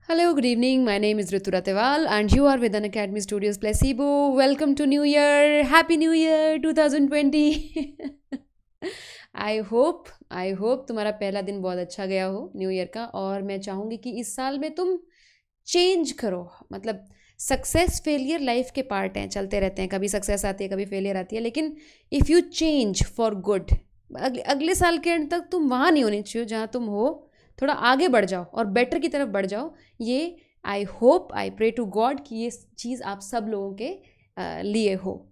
Hello, good evening. My name is Ritu Ratewal, and you are with an Academy Studios Placebo. Welcome to New Year. Happy New Year 2020. I hope तुम्हारा पहला दिन बहुत अच्छा गया हो new year का। और मैं चाहूँगी कि इस साल में तुम चेंज करो। मतलब सक्सेस फेलियर लाइफ के पार्ट हैं, चलते रहते हैं। कभी सक्सेस आती है, कभी फेलियर आती है, लेकिन if you change for good, अगले साल के एंड तक तुम वहाँ नहीं होनी चाहिए जहाँ तुम हो। थोड़ा आगे बढ़ जाओ और बेटर की तरफ बढ़ जाओ। ये I hope, I pray to God कि ये चीज़ आप सब लोगों के लिए हो।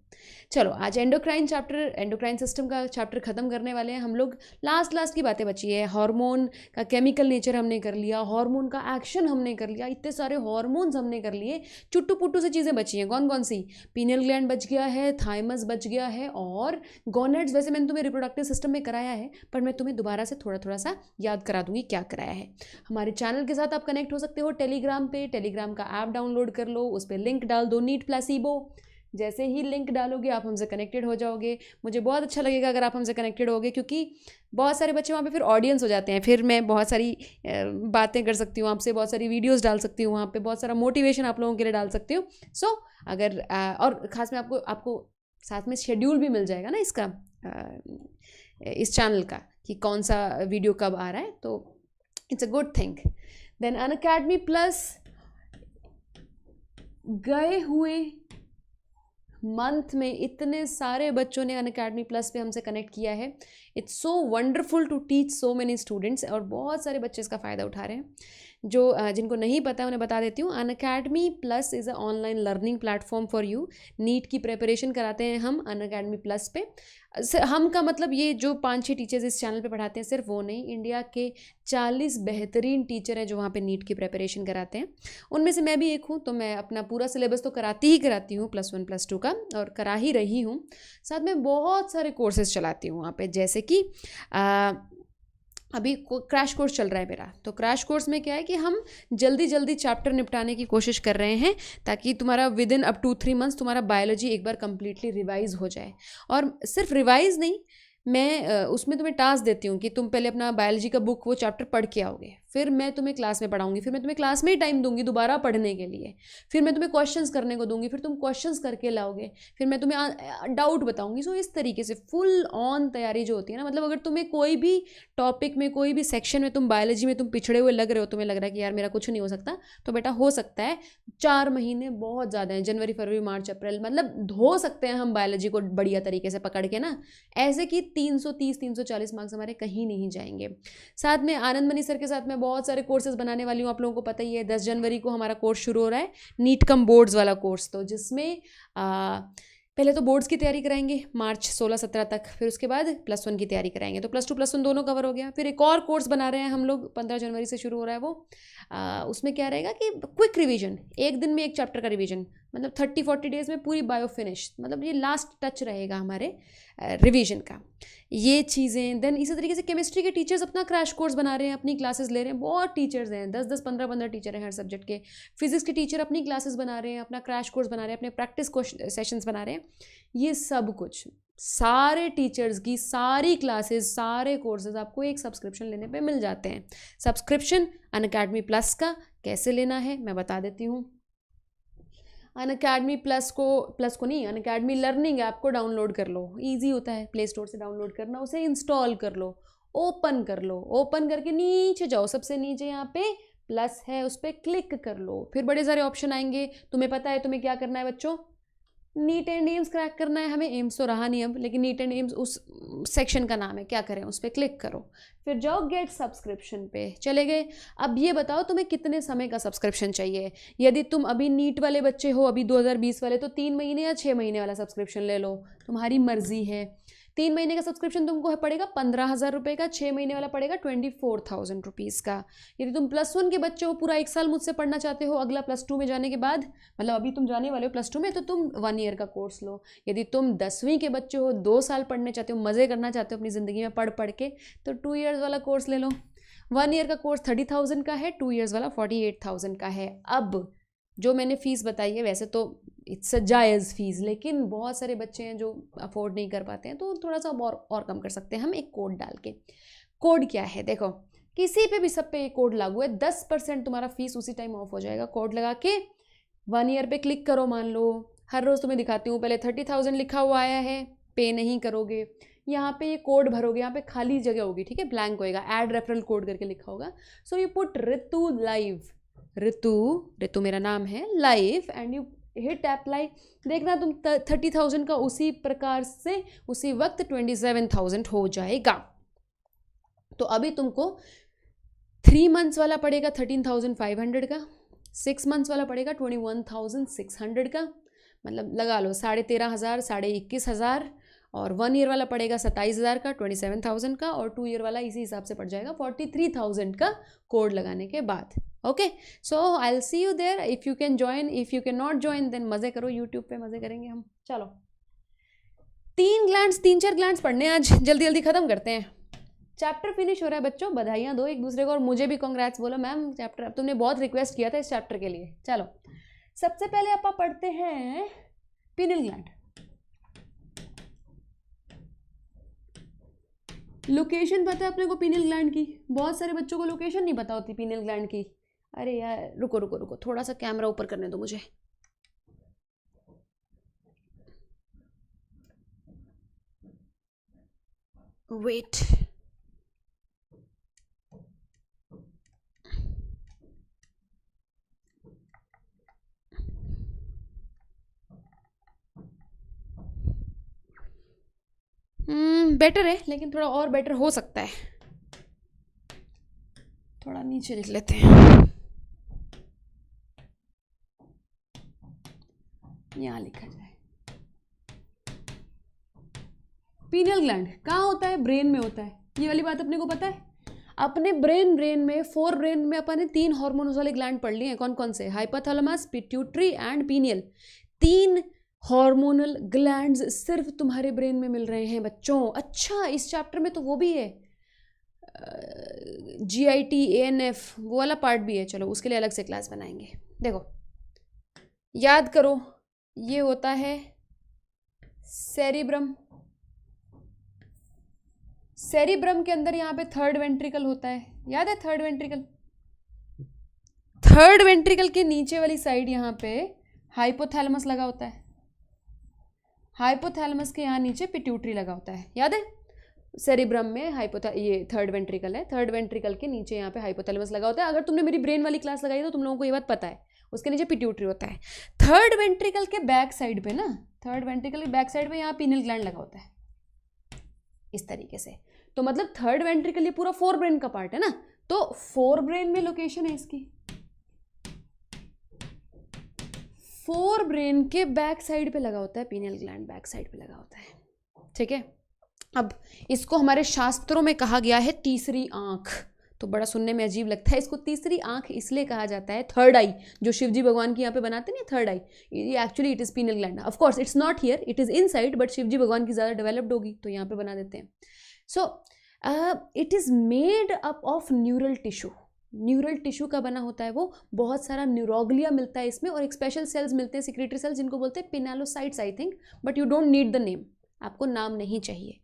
चलो, आज एंडोक्राइन सिस्टम का चैप्टर ख़त्म करने वाले हैं हम लोग। लास्ट की बातें बची है। हार्मोन का केमिकल नेचर हमने कर लिया, हार्मोन का एक्शन हमने कर लिया, इतने सारे हार्मोन्स हमने कर लिए। चुट्टू पुट्टू से चीज़ें बची हैं। कौन कौन सी? पीनियल ग्लैंड बच गया है, थाइमस बच गया है, और गोनेड्स। वैसे मैंने तुम्हें रिप्रोडक्टिव सिस्टम में कराया है, पर मैं तुम्हें दोबारा से थोड़ा सा याद करा दूंगी क्या कराया है। हमारे चैनल के साथ आप कनेक्ट हो सकते हो टेलीग्राम पे। टेलीग्राम का ऐप डाउनलोड कर लो, उस पर लिंक डाल दो, नीट प्लेसिबो। जैसे ही लिंक डालोगे आप हमसे कनेक्टेड हो जाओगे। मुझे बहुत अच्छा लगेगा अगर आप हमसे कनेक्टेड होगे, क्योंकि बहुत सारे बच्चे वहाँ पे फिर ऑडियंस हो जाते हैं। फिर मैं बहुत सारी बातें कर सकती हूँ आपसे, बहुत सारी वीडियोस डाल सकती हूँ वहाँ पे, बहुत सारा मोटिवेशन आप लोगों के लिए डाल सकती हूँ। सो अगर और ख़ास में आपको साथ में शेड्यूल भी मिल जाएगा ना इसका, इस चैनल का, कि कौन सा वीडियो कब आ रहा है। तो it's a good thing. Then Unacademy plus गए हुए मंथ में इतने सारे बच्चों ने अनअकैडमी प्लस पे हमसे कनेक्ट किया है। It's so wonderful to teach so many students, और बहुत सारे बच्चे इसका फ़ायदा उठा रहे हैं। जिनको नहीं पता है उन्हें बता देती हूँ। Unacademy plus is a online learning platform for you. NEET की प्रिपरेशन कराते हैं हम अनअकैडमी प्लस पे। हम का मतलब ये जो 5-6 टीचर्स इस चैनल पे पढ़ाते हैं, सिर्फ वो नहीं, इंडिया के 40 बेहतरीन टीचर हैं जो वहाँ पे नीट की प्रिपरेशन कराते हैं। उनमें से मैं भी एक हूँ। तो मैं अपना पूरा सिलेबस तो कराती हूँ +1 +2 का, और करा ही रही हूँ। साथ में बहुत सारे कोर्सेज चलाती हूँ वहाँ पे, जैसे कि अभी क्रैश कोर्स चल रहा है मेरा। तो क्रैश कोर्स में क्या है कि हम जल्दी चैप्टर निपटाने की कोशिश कर रहे हैं, ताकि तुम्हारा within up to 3 months तुम्हारा बायोलॉजी एक बार कंप्लीटली रिवाइज हो जाए। और सिर्फ रिवाइज नहीं, मैं उसमें तुम्हें टास्क देती हूँ कि तुम पहले अपना बायोलॉजी का बुक, वो चैप्टर पढ़ के आओगे, फिर मैं तुम्हें क्लास में पढ़ाऊंगी, फिर मैं तुम्हें क्लास में ही टाइम दूंगी दोबारा पढ़ने के लिए, फिर मैं तुम्हें क्वेश्चंस करने को दूंगी, फिर तुम क्वेश्चंस करके लाओगे, फिर मैं तुम्हें डाउट बताऊंगी। सो इस तरीके से फुल ऑन तैयारी जो होती है ना, मतलब अगर तुम्हें कोई भी टॉपिक में, कोई भी सेक्शन में, तुम बायोलॉजी में तुम पिछड़े हुए लग रहे हो, तुम्हें लग रहा है कि यार मेरा कुछ नहीं हो सकता, तो बेटा हो सकता है। 4 महीने बहुत ज़्यादा हैं, जनवरी फरवरी मार्च अप्रैल, मतलब धो सकते हैं हम बायोलॉजी को बढ़िया तरीके से पकड़ के ना, ऐसे कि 330 340 मार्क्स हमारे कहीं नहीं जाएंगे। साथ में आनंद मनी सर के साथ मैं बहुत सारे कोर्सेज बनाने वाली हूँ, आप लोगों को पता ही है। 10 जनवरी को हमारा कोर्स शुरू हो रहा है, नीट कम बोर्ड्स वाला कोर्स, तो जिसमें पहले तो बोर्ड्स की तैयारी कराएंगे मार्च 16-17 तक, फिर उसके बाद +1 की तैयारी कराएंगे। तो +2 +1 दोनों कवर हो गया। फिर एक और कोर्स बना रहे हैं हम लोग, 15 जनवरी से शुरू हो रहा है वो। उसमें क्या रहेगा कि क्विक रिवीजन, एक दिन में एक चैप्टर का रिवीजन, मतलब 30-40 डेज में पूरी बायो फिनिश, मतलब ये लास्ट टच रहेगा हमारे रिवीजन का, ये चीज़ें। देन इसी तरीके से केमिस्ट्री के टीचर्स अपना क्रैश कोर्स बना रहे हैं, अपनी क्लासेस ले रहे हैं। बहुत टीचर्स हैं, 10-10 15-15 टीचर हैं हर सब्जेक्ट के। फिजिक्स के टीचर अपनी क्लासेस बना रहे हैं, अपना क्रैश कोर्स बना रहे हैं, अपने प्रैक्टिस सेशंस बना रहे हैं। ये सब कुछ, सारे टीचर्स की सारी क्लासेस, सारे कोर्सेज आपको एक सब्सक्रिप्शन लेने पे मिल जाते हैं। सब्सक्रिप्शन अनअकैडमी प्लस का कैसे लेना है मैं बता देती हूँ। अनअकैडमी प्लस को नहीं, अनअकैडमी लर्निंग ऐप को डाउनलोड कर लो। ईजी होता है प्ले स्टोर से डाउनलोड करना, उसे इंस्टॉल कर लो, ओपन कर लो। ओपन करके नीचे जाओ, सबसे नीचे यहाँ पे प्लस है, उस पर क्लिक कर लो। फिर बड़े सारे ऑप्शन आएंगे। तुम्हें पता है तुम्हें क्या करना है बच्चों, नीट एंड एम्स क्रैक करना है हमें। एम्स तो रहा नहीं अब, लेकिन नीट एंड एम्स उस सेक्शन का नाम है। क्या करें, उस पर क्लिक करो, फिर जाओ गेट सब्सक्रिप्शन पे, चले गए। अब ये बताओ तुम्हें कितने समय का सब्सक्रिप्शन चाहिए। यदि तुम अभी नीट वाले बच्चे हो, अभी 2020 वाले, तो 3 महीने या 6 महीने वाला सब्सक्रिप्शन ले लो, तुम्हारी मर्जी है। 3 महीने का सब्सक्रिप्शन तुमको पड़ेगा 15,000 रुपये का, 6 महीने वाला पड़ेगा 24,000 रुपीज़ का। यदि तुम +1 के बच्चे हो, पूरा 1 साल मुझसे पढ़ना चाहते हो, अगला +2 में जाने के बाद, मतलब अभी तुम जाने वाले हो +2 में, तो तुम 1 ईयर का कोर्स लो। यदि तुम 10वीं के बच्चे हो, 2 साल पढ़ने चाहते हो, मज़े करना चाहते हो अपनी ज़िंदगी में पढ़ के, तो 2 ईयर्स वाला कोर्स ले लो। 1 ईयर का कोर्स 30,000 का है, 2 ईयर्स वाला 48,000 का है। अब जो मैंने फ़ीस बताई है, वैसे तो इट्स अ जायज़ फ़ीस, लेकिन बहुत सारे बच्चे हैं जो अफोर्ड नहीं कर पाते हैं, तो थोड़ा सा और कम कर सकते हैं हम एक कोड डाल के। कोड क्या है देखो, किसी पे भी सब पे ये कोड लागू है। 10% तुम्हारा फीस उसी टाइम ऑफ हो जाएगा। कोड लगा के 1 ईयर पे क्लिक करो। मान लो हर रोज़ तुम्हें दिखाती हूँ, पहले 30,000 लिखा हुआ आया है, पे नहीं करोगे, यहाँ पे ये कोड भरोगे, यहाँ पे खाली जगह होगी, ठीक है, ब्लैंक होएगा, ऐड रेफरल कोड करके लिखा होगा। So you put Ritu live, Ritu मेरा नाम है, live, and you hit apply. देखना तुम 30,000 का उसी प्रकार से उसी वक्त 27,000 हो जाएगा। तो अभी तुमको 3 मंथ्स वाला पड़ेगा 13,500 का, 6 मंथ्स वाला पड़ेगा 21,600 का, मतलब लगा लो 13,500, 21,500, और 1 ईयर वाला पड़ेगा 27,000 का, 27,000 का, और 2 ईयर वाला इसी हिसाब से पड़ जाएगा 43,000 का कोड लगाने के बाद। Okay, so I will see you there if you can join, if you can not join then मज़े करो, यूट्यूब पे मज़े करेंगे हम। चलो 3-4 ग्लैंड्स पढ़ने हैं आज, जल्दी जल्दी ख़त्म करते हैं। चैप्टर फिनिश हो रहा है बच्चों, बधाइयाँ दो एक दूसरे को, और मुझे भी कांग्रेट्स बोलो मैम, चैप्टर अब तुमने बहुत रिक्वेस्ट किया था इस चैप्टर के लिए। चलो सबसे पहले आप पढ़ते हैं पीनियल ग्लैंड। लोकेशन पता है अपने को पीनियल ग्लैंड की? बहुत सारे बच्चों को लोकेशन नहीं पता होती पीनियल ग्लैंड की। अरे यार रुको रुको रुको, थोड़ा सा कैमरा ऊपर करने दो मुझे। वेट, बेटर है, लेकिन थोड़ा और बेटर हो सकता है। थोड़ा नीचे लिख लेते हैं, यहाँ लिखा जाए। पीनियल ग्लैंड कहाँ होता है? ब्रेन में होता है। ये वाली बात अपने को पता है। अपने ब्रेन में 4 ब्रेन में अपन ने 3 हार्मोन्स वाले ग्लैंड पढ़ लिए हैं। कौन कौन से? Hypothalamus, pituitary and pineal. 3 hormonal glands सिर्फ तुम्हारे ब्रेन में मिल रहे हैं बच्चों। अच्छा, इस चैप्टर में तो वो भी है, GIT, ANF, वो वाला पार्ट भी है। चलो उसके लिए अलग से क्लास बनाएंगे। देखो याद करो, ये होता है सेरिब्रम। सेरिब्रम के अंदर यहाँ पे 3rd वेंट्रिकल होता है, याद है 3rd वेंट्रिकल? 3rd वेंट्रिकल के नीचे वाली साइड यहाँ पे हाइपोथैलेमस लगा होता है। हाइपोथैलेमस के यहाँ नीचे पिट्यूटरी लगा होता है, याद है? सेरिब्रम में ये 3rd वेंट्रिकल है, 3rd वेंट्रिकल के नीचे यहाँ पे हाइपोथैलेमस लगा होता है। अगर तुमने मेरी ब्रेन वाली क्लास लगाई तो तुम लोगों को ये बात पता है। उसके नीचे पिट्यूटरी होता है। 3rd वेंट्रिकल के बैक साइड पे ना, 3rd वेंट्रिकल के बैक साइड पे यहाँ पीनियल ग्लैंड लगा होता है इस तरीके से। तो मतलब 3rd वेंट्रिकल ये पूरा 4 ब्रेन का पार्ट है ना, तो 4 ब्रेन में लोकेशन है इसकी। 4 ब्रेन के बैक साइड पे लगा होता है पीनियल ग्लैंड, बैक साइड पे लगा होता है, ठीक है। अब इसको हमारे शास्त्रों में कहा गया है तीसरी आंख। तो बड़ा सुनने में अजीब लगता है, इसको तीसरी आंख इसलिए कहा जाता है, 3rd आई जो शिवजी भगवान की यहाँ पे बनाते हैं ना 3rd आई, ये actually it is pineal gland. Of course it's not here, it is inside, but Shivji भगवान की ज़्यादा डेवलप्ड होगी तो यहाँ पे बना देते हैं। So it is made up of neural tissue. Neural tissue का बना होता है वो, बहुत सारा न्यूरोग्लिया मिलता है इसमें, और एक स्पेशल सेल्स मिलते हैं सिक्रेटरी सेल्स जिनको बोलते हैं pinealocytes I think, but you don't need the name, आपको नाम नहीं चाहिए।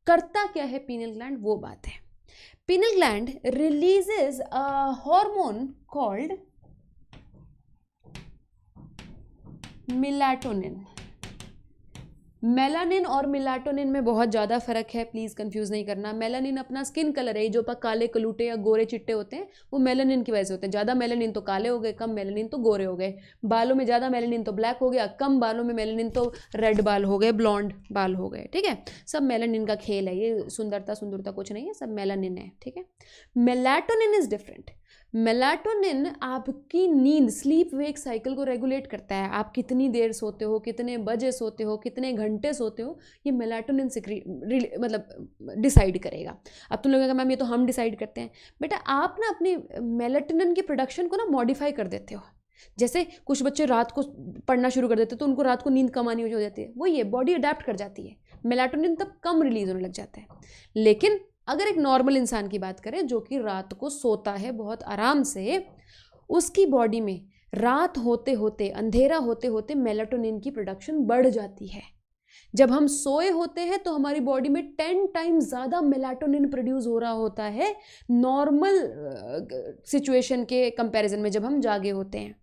करता क्या है पीनियल ग्लैंड, वो बात है। Pineal gland releases a hormone called melatonin। Melanin और मेलाटोनिन में बहुत ज़्यादा फर्क है, प्लीज़ कंफ्यूज नहीं करना। मेलानिन अपना स्किन कलर है, जो पर काले कलूटे या गोरे चिट्टे होते हैं वो मेलानिन की वजह से होते हैं। ज़्यादा मेलानिन तो काले हो गए, कम मेलानिन तो गोरे हो गए। बालों में ज़्यादा मेलानिन तो ब्लैक हो गया, कम बालों में मेलानिन तो रेड बाल हो गए, ब्लॉन्ड बाल हो गए, ठीक है। सब मेलानिन का खेल है, ये सुंदरता कुछ नहीं है, सब मेलानिन है, ठीक है। Melatonin is different. मेलाटोनिन आपकी नींद, स्लीप वेक साइकिल को रेगुलेट करता है। आप कितनी देर सोते हो, कितने बजे सोते हो, कितने घंटे सोते हो, ये मेलाटोनिन मतलब डिसाइड करेगा। अब तुम लोग मैम ये तो हम डिसाइड करते हैं, बेटा आप ना अपनी मेलाटोनिन की प्रोडक्शन को ना मॉडिफाई कर देते हो। जैसे कुछ बच्चे रात को पढ़ना शुरू कर देते हैं तो उनको रात को नींद कम आनी हो जाती है, वो ये बॉडी अडेप्ट कर जाती है, मेलाटोनिन तब कम रिलीज होने लग जाता है। लेकिन अगर एक नॉर्मल इंसान की बात करें जो कि रात को सोता है बहुत आराम से, उसकी बॉडी में रात होते होते, अंधेरा होते होते मेलाटोनिन की प्रोडक्शन बढ़ जाती है। जब हम सोए होते हैं तो हमारी बॉडी में 10 टाइम्स ज़्यादा मेलाटोनिन प्रोड्यूस हो रहा होता है नॉर्मल सिचुएशन के कंपैरिजन में जब हम जागे होते हैं।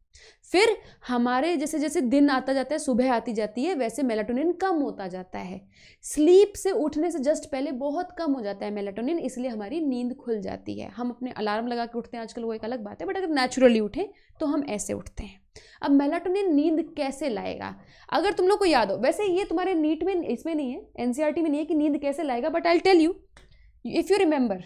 फिर हमारे जैसे जैसे दिन आता जाता है, सुबह आती जाती है, वैसे मेलाटोनिन कम होता जाता है। स्लीप से उठने से जस्ट पहले बहुत कम हो जाता है मेलाटोनिन, इसलिए हमारी नींद खुल जाती है। हम अपने अलार्म लगा के उठते हैं आजकल, वो एक अलग बात है, बट अगर नेचुरली उठें तो हम ऐसे उठते हैं। अब मेलाटोनिन नींद कैसे लाएगा, अगर तुम लोग को याद हो, वैसे ये तुम्हारे नीट में इसमें नहीं है, एनसीईआरटी में नहीं है कि नींद कैसे लाएगा, but I tell you, if you remember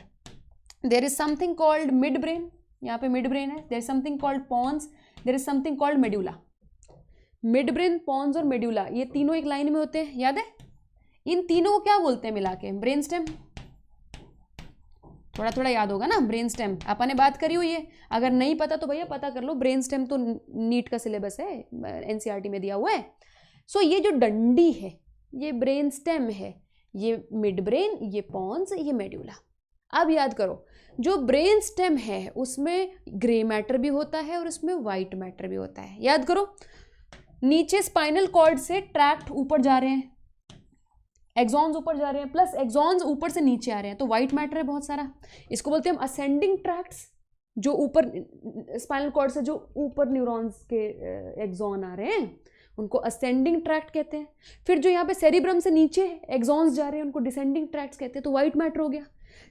there is something called mid brain, यहाँ पे मिड ब्रेन है, there is something called pons, there is something called medulla. Mid brain, pons और मेड्यूला, ये तीनों एक लाइन में होते हैं, याद है? इन तीनों को क्या बोलते हैं मिला के? Brain stem. थोड़ा थोड़ा याद होगा ना, ब्रेन स्टेम अपन ने बात करी हुई है, अगर नहीं पता तो भैया पता कर लो, ब्रेन स्टेम तो नीट का सिलेबस है, एनसीईआरटी में दिया हुआ है। सो ये जो डंडी है ये ब्रेन स्टेम है, ये मिड ब्रेन, ये पॉन्स, ये मेड्यूला। अब याद करो, जो ब्रेन स्टेम है उसमें ग्रे मैटर भी होता है और उसमें वाइट मैटर भी होता है। याद करो, नीचे स्पाइनल कॉर्ड से ट्रैक्ट ऊपर जा रहे हैं, एक्सॉन्स ऊपर जा रहे हैं, प्लस एक्सॉन्स ऊपर से नीचे आ रहे हैं, तो वाइट मैटर है बहुत सारा। इसको बोलते हैं हम असेंडिंग ट्रैक्ट्स, जो ऊपर स्पाइनल कॉर्ड से जो ऊपर न्यूरॉन्स के एक्सॉन आ रहे हैं उनको असेंडिंग ट्रैक्ट कहते हैं। फिर जो यहाँ पे सेरिब्रम से नीचे एक्सॉन्स जा रहे हैं उनको डिसेंडिंग ट्रैक्ट्स कहते हैं, तो वाइट मैटर हो गया।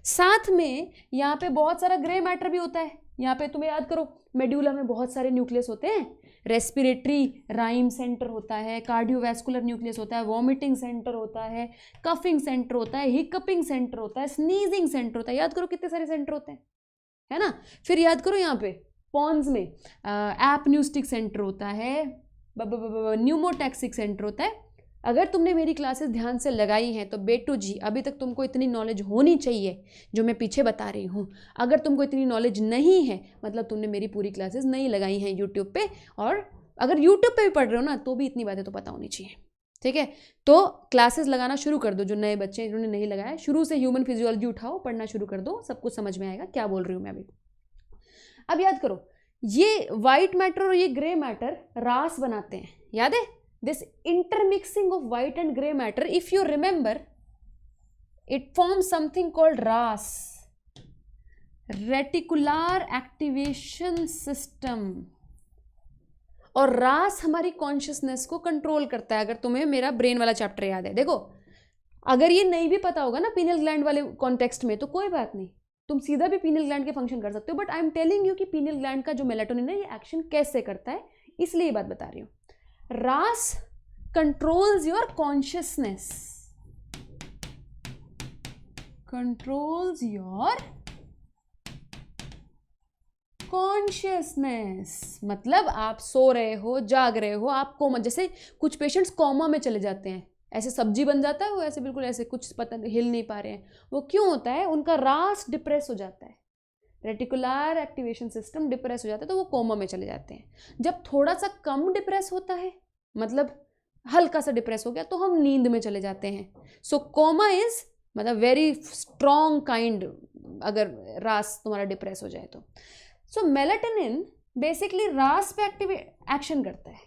साथ में यहाँ पे बहुत सारा ग्रे मैटर भी होता है। यहाँ पे तुम्हें याद करो, मेड्यूला में बहुत सारे न्यूक्लियस होते हैं, रेस्पिरेटरी राइम सेंटर होता है, कार्डियोवैस्कुलर न्यूक्लियस होता है, वॉमिटिंग सेंटर होता है, कफिंग सेंटर होता है, हिकअपिंग सेंटर होता है, स्नीजिंग सेंटर होता है। याद करो कितने सारे सेंटर होते हैं, है ना। फिर याद करो यहाँ पे पॉन्स में एपन्यूस्टिक सेंटर होता है, न्यूमोटैक्सिक सेंटर होता है। अगर तुमने मेरी क्लासेस ध्यान से लगाई हैं तो बेटू जी अभी तक तुमको इतनी नॉलेज होनी चाहिए जो मैं पीछे बता रही हूँ। अगर तुमको इतनी नॉलेज नहीं है मतलब तुमने मेरी पूरी क्लासेस नहीं लगाई हैं यूट्यूब पे, और अगर यूट्यूब पे भी पढ़ रहे हो ना तो भी इतनी बातें तो पता होनी चाहिए, ठीक है। तो क्लासेस लगाना शुरू कर दो, जो नए बच्चे हैं जिन्होंने नहीं लगाया, शुरू से ह्यूमन फिजियोलॉजी उठाओ, पढ़ना शुरू कर दो, सब कुछ समझ में आएगा क्या बोल रही हूँ मैं अभी। अब याद करो, ये वाइट मैटर और ये ग्रे मैटर रास बनाते हैं, याद है? This intermixing of white and gray matter, if you remember, it forms something called RAS, Reticular Activation System। और RAS हमारी कॉन्शियसनेस को कंट्रोल करता है। अगर तुम्हें मेरा ब्रेन वाला चैप्टर याद है, देखो अगर ये नहीं भी पता होगा ना पीनियल ग्लैंड वाले कॉन्टेक्स्ट में तो कोई बात नहीं, तुम सीधा भी पीनियल ग्लैंड के फंक्शन कर सकते हो, but I am telling you कि पीनियल ग्लैंड का जो मेलाटोनिन है ये एक्शन कैसे करता है, इसलिए ये बात बता रही हूँ। RAS controls your consciousness, controls your consciousness। मतलब आप सो रहे हो, जाग रहे हो, आप कोमा, जैसे कुछ पेशेंट्स कोमा में चले जाते हैं, ऐसे सब्जी बन जाता है वो, ऐसे बिल्कुल ऐसे कुछ पता हिल नहीं पा रहे हैं, वो क्यों होता है? उनका RAS डिप्रेस हो जाता है, रेटिकुलर एक्टिवेशन सिस्टम डिप्रेस हो जाता है, तो वो कोमा में चले जाते हैं। जब थोड़ा सा कम डिप्रेस होता है, मतलब हल्का सा डिप्रेस हो गया, तो हम नींद में चले जाते हैं। सो कोमा इज मतलब वेरी स्ट्रॉन्ग काइंड, अगर रास तुम्हारा डिप्रेस हो जाए तो। सो मेलाटोनिन बेसिकली रास पे एक्शन करता है,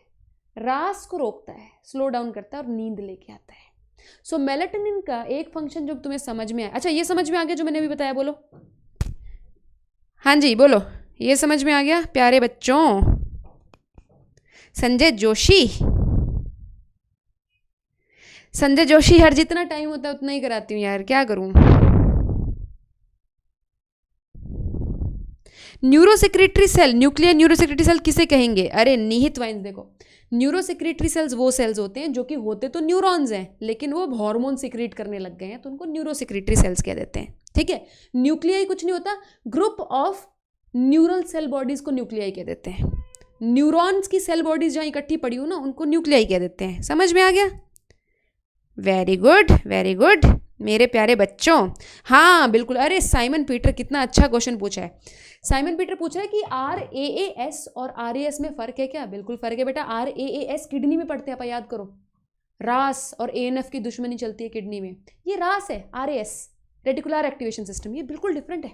रास को रोकता है, स्लो डाउन करता है और नींद लेके आता है। सो मेलाटोनिन का एक फंक्शन जो तुम्हें समझ में आया, अच्छा ये समझ में आ गया जो मैंने अभी बताया, बोलो हाँ जी बोलो, ये समझ में आ गया प्यारे बच्चों? संजय जोशी, संजय जोशी हर जितना टाइम होता है उतना ही कराती हूँ यार, क्या करूँ। Neurosecretory cell, nuclear neurosecretory cell किसे कहेंगे? अरे निहित वाइंस, देखो न्यूरोसेक्रेटरी सेल्स वो सेल्स होते हैं जो कि होते तो न्यूरॉन्स हैं लेकिन वो हार्मोन सिक्रीट करने लग गए हैं, तो उनको न्यूरोसेक्रेटरी सेल्स कह देते हैं, ठीक है। न्यूक्लियाई कुछ नहीं होता, group of neural cell bodies को न्यूक्लियाई कह देते हैं। न्यूरॉन्स की सेल बॉडीज जहाँ इकट्ठी पड़ी हो ना उनको न्यूक्लियाई कह देते हैं। समझ में आ गया? वेरी गुड वेरी गुड मेरे प्यारे बच्चों। हाँ बिल्कुल, अरे साइमन पीटर कितना अच्छा क्वेश्चन पूछा है। साइमन पीटर पूछ रहा है कि RAAS और RAS में फ़र्क है क्या? बिल्कुल फ़र्क है बेटा। RAAS किडनी में पढ़ते हैं आप, याद करो। रास और ANF की दुश्मनी चलती है किडनी में, ये रास है। RAS रेटिकुलर एक्टिवेशन सिस्टम, ये बिल्कुल डिफरेंट है।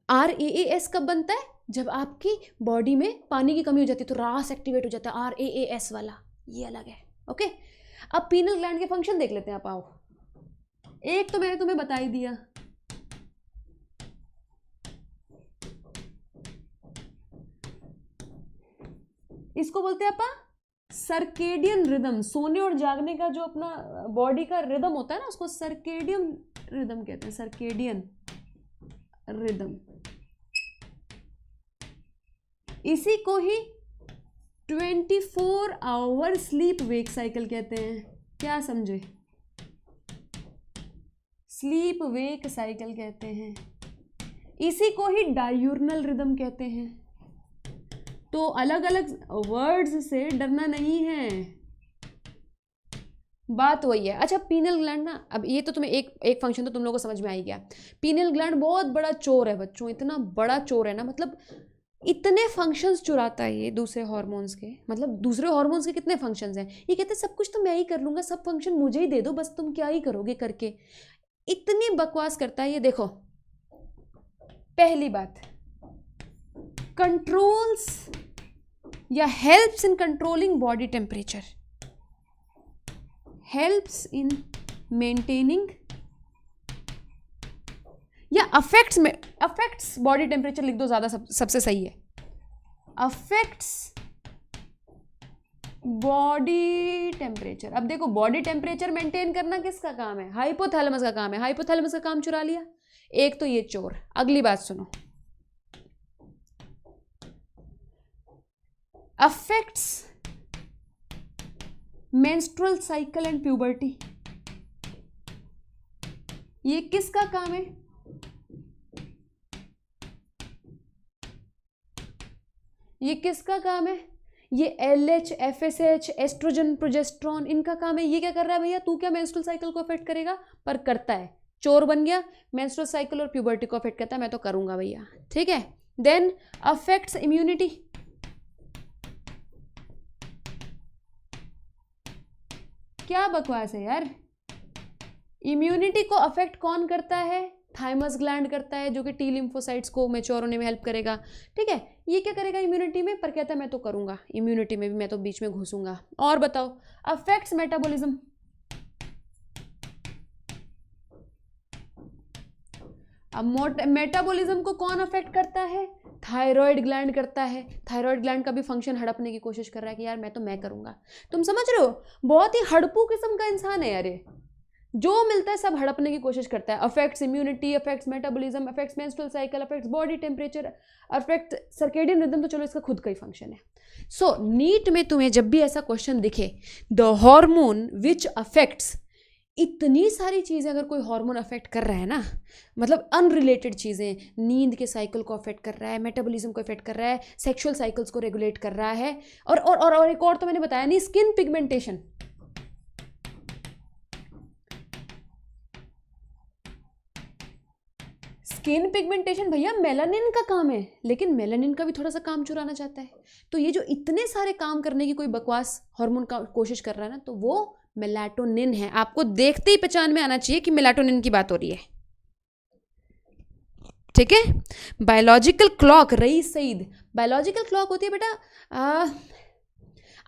RAAS कब बनता है? जब आपकी बॉडी में पानी की कमी हो जाती है तो रास एक्टिवेट हो जाता है, RAAS वाला, ये अलग है, ओके। अब पीनल ग्लैंड के फंक्शन देख लेते हैं आप, आओ। एक तो मैंने तुम्हें बता ही दिया, इसको बोलते हैं अपा सर्केडियन रिदम। सोने और जागने का जो अपना बॉडी का रिदम होता है ना, उसको सर्केडियन रिदम कहते हैं, सर्केडियन रिदम। इसी को ही 24 आवर स्लीप वेक साइकिल कहते हैं। क्या समझे? स्लीप वेक साइकिल कहते हैं। इसी को ही डायूर्नल रिदम कहते हैं। तो अलग अलग वर्ड्स से डरना नहीं है, बात वही है। अच्छा, पीनल ग्लैंड ना, अब ये तो तुम्हें एक फंक्शन तो तुम लोगों को समझ में आ ही गया। पीनल ग्लैंड बहुत बड़ा चोर है बच्चों, इतना बड़ा चोर है ना, मतलब इतने फंक्शंस चुराता है ये दूसरे हार्मोन्स के। मतलब दूसरे हार्मोन्स के कितने फंक्शंस हैं, ये कहते हैं सब कुछ तो मैं ही कर लूंगा, सब फंक्शन मुझे ही दे दो, बस तुम क्या ही करोगे करके। इतनी बकवास करता है ये। देखो, पहली बात, कंट्रोल्स या helps in controlling body temperature, helps in maintaining या अफेक्ट्स बॉडी टेम्परेचर लिख दो, ज्यादा सबसे सही है। Affects body temperature. अब देखो, बॉडी टेम्परेचर मेंटेन करना किसका काम है? हाइपोथैलेमस का काम है। हाइपोथैलेमस का काम चुरा लिया एक तो ये चोर। अगली बात सुनो, affects menstrual cycle and puberty, ये किसका काम है? ये किसका काम है? ये LH, FSH, एस्ट्रोजन, प्रोजेस्ट्रॉन, इनका काम है। ये क्या कर रहा है भैया? तू क्या मेंस्ट्रुअल साइकिल को अफेक्ट करेगा? पर करता है, चोर बन गया। मेंस्ट्रुअल साइकिल और प्यूबर्टी को अफेक्ट करता है, मैं तो करूंगा भैया, ठीक है। देन अफेक्ट्स इम्यूनिटी, क्या बकवास है यार। इम्यूनिटी को अफेक्ट कौन करता है? थाइमस ग्लैंड करता है, जो कि टी लिम्फोसाइट्स को मैच्योर होने में हेल्प करेगा, ठीक है। ये क्या करेगा इम्यूनिटी में? पर कहता है मैं तो करूंगा, इम्यूनिटी में भी मैं तो बीच में घुसूंगा। और बताओ, अफेक्ट्स मेटाबॉलिज्म, अब मेटाबॉलिज्म को कौन अफेक्ट करता है? थायराइड ग्लैंड करता है। थायराइड ग्लैंड का भी फंक्शन हड़पने की कोशिश कर रहा है कि यार मैं करूंगा। तुम समझ रहे हो? बहुत ही हड़पू किस्म का इंसान है यार ये, जो मिलता है सब हड़पने की कोशिश करता है। Affects immunity, affects metabolism, affects menstrual cycle, affects body temperature, affect circadian rhythm, तो चलो इसका खुद का ही फंक्शन है। सो नीट में तुम्हें जब भी ऐसा क्वेश्चन दिखे, द हार्मोन विच अफेक्ट्स, इतनी सारी चीज़ें अगर कोई हार्मोन अफेक्ट कर रहा है ना, मतलब अनरिलेटेड चीज़ें, नींद के साइकिल को अफेक्ट कर रहा है, मेटाबॉलिज्म को अफेक्ट कर रहा है, सेक्सुअल साइकिल्स को रेगुलेट कर रहा है, और एक और तो मैंने बताया नहीं, स्किन पिगमेंटेशन। स्किन पिगमेंटेशन भैया मेलानिन का काम है, लेकिन मेलानिन का भी थोड़ा सा काम चुराना चाहता है। तो ये जो इतने सारे काम करने की कोई बकवास हार्मोन का कोशिश कर रहा है ना, तो वो मेलाटोनिन है। आपको देखते ही पहचान में आना चाहिए कि मेलाटोनिन की बात हो रही है, ठीक है। बायोलॉजिकल क्लॉक, रही सईद, बायोलॉजिकल क्लॉक होती है बेटा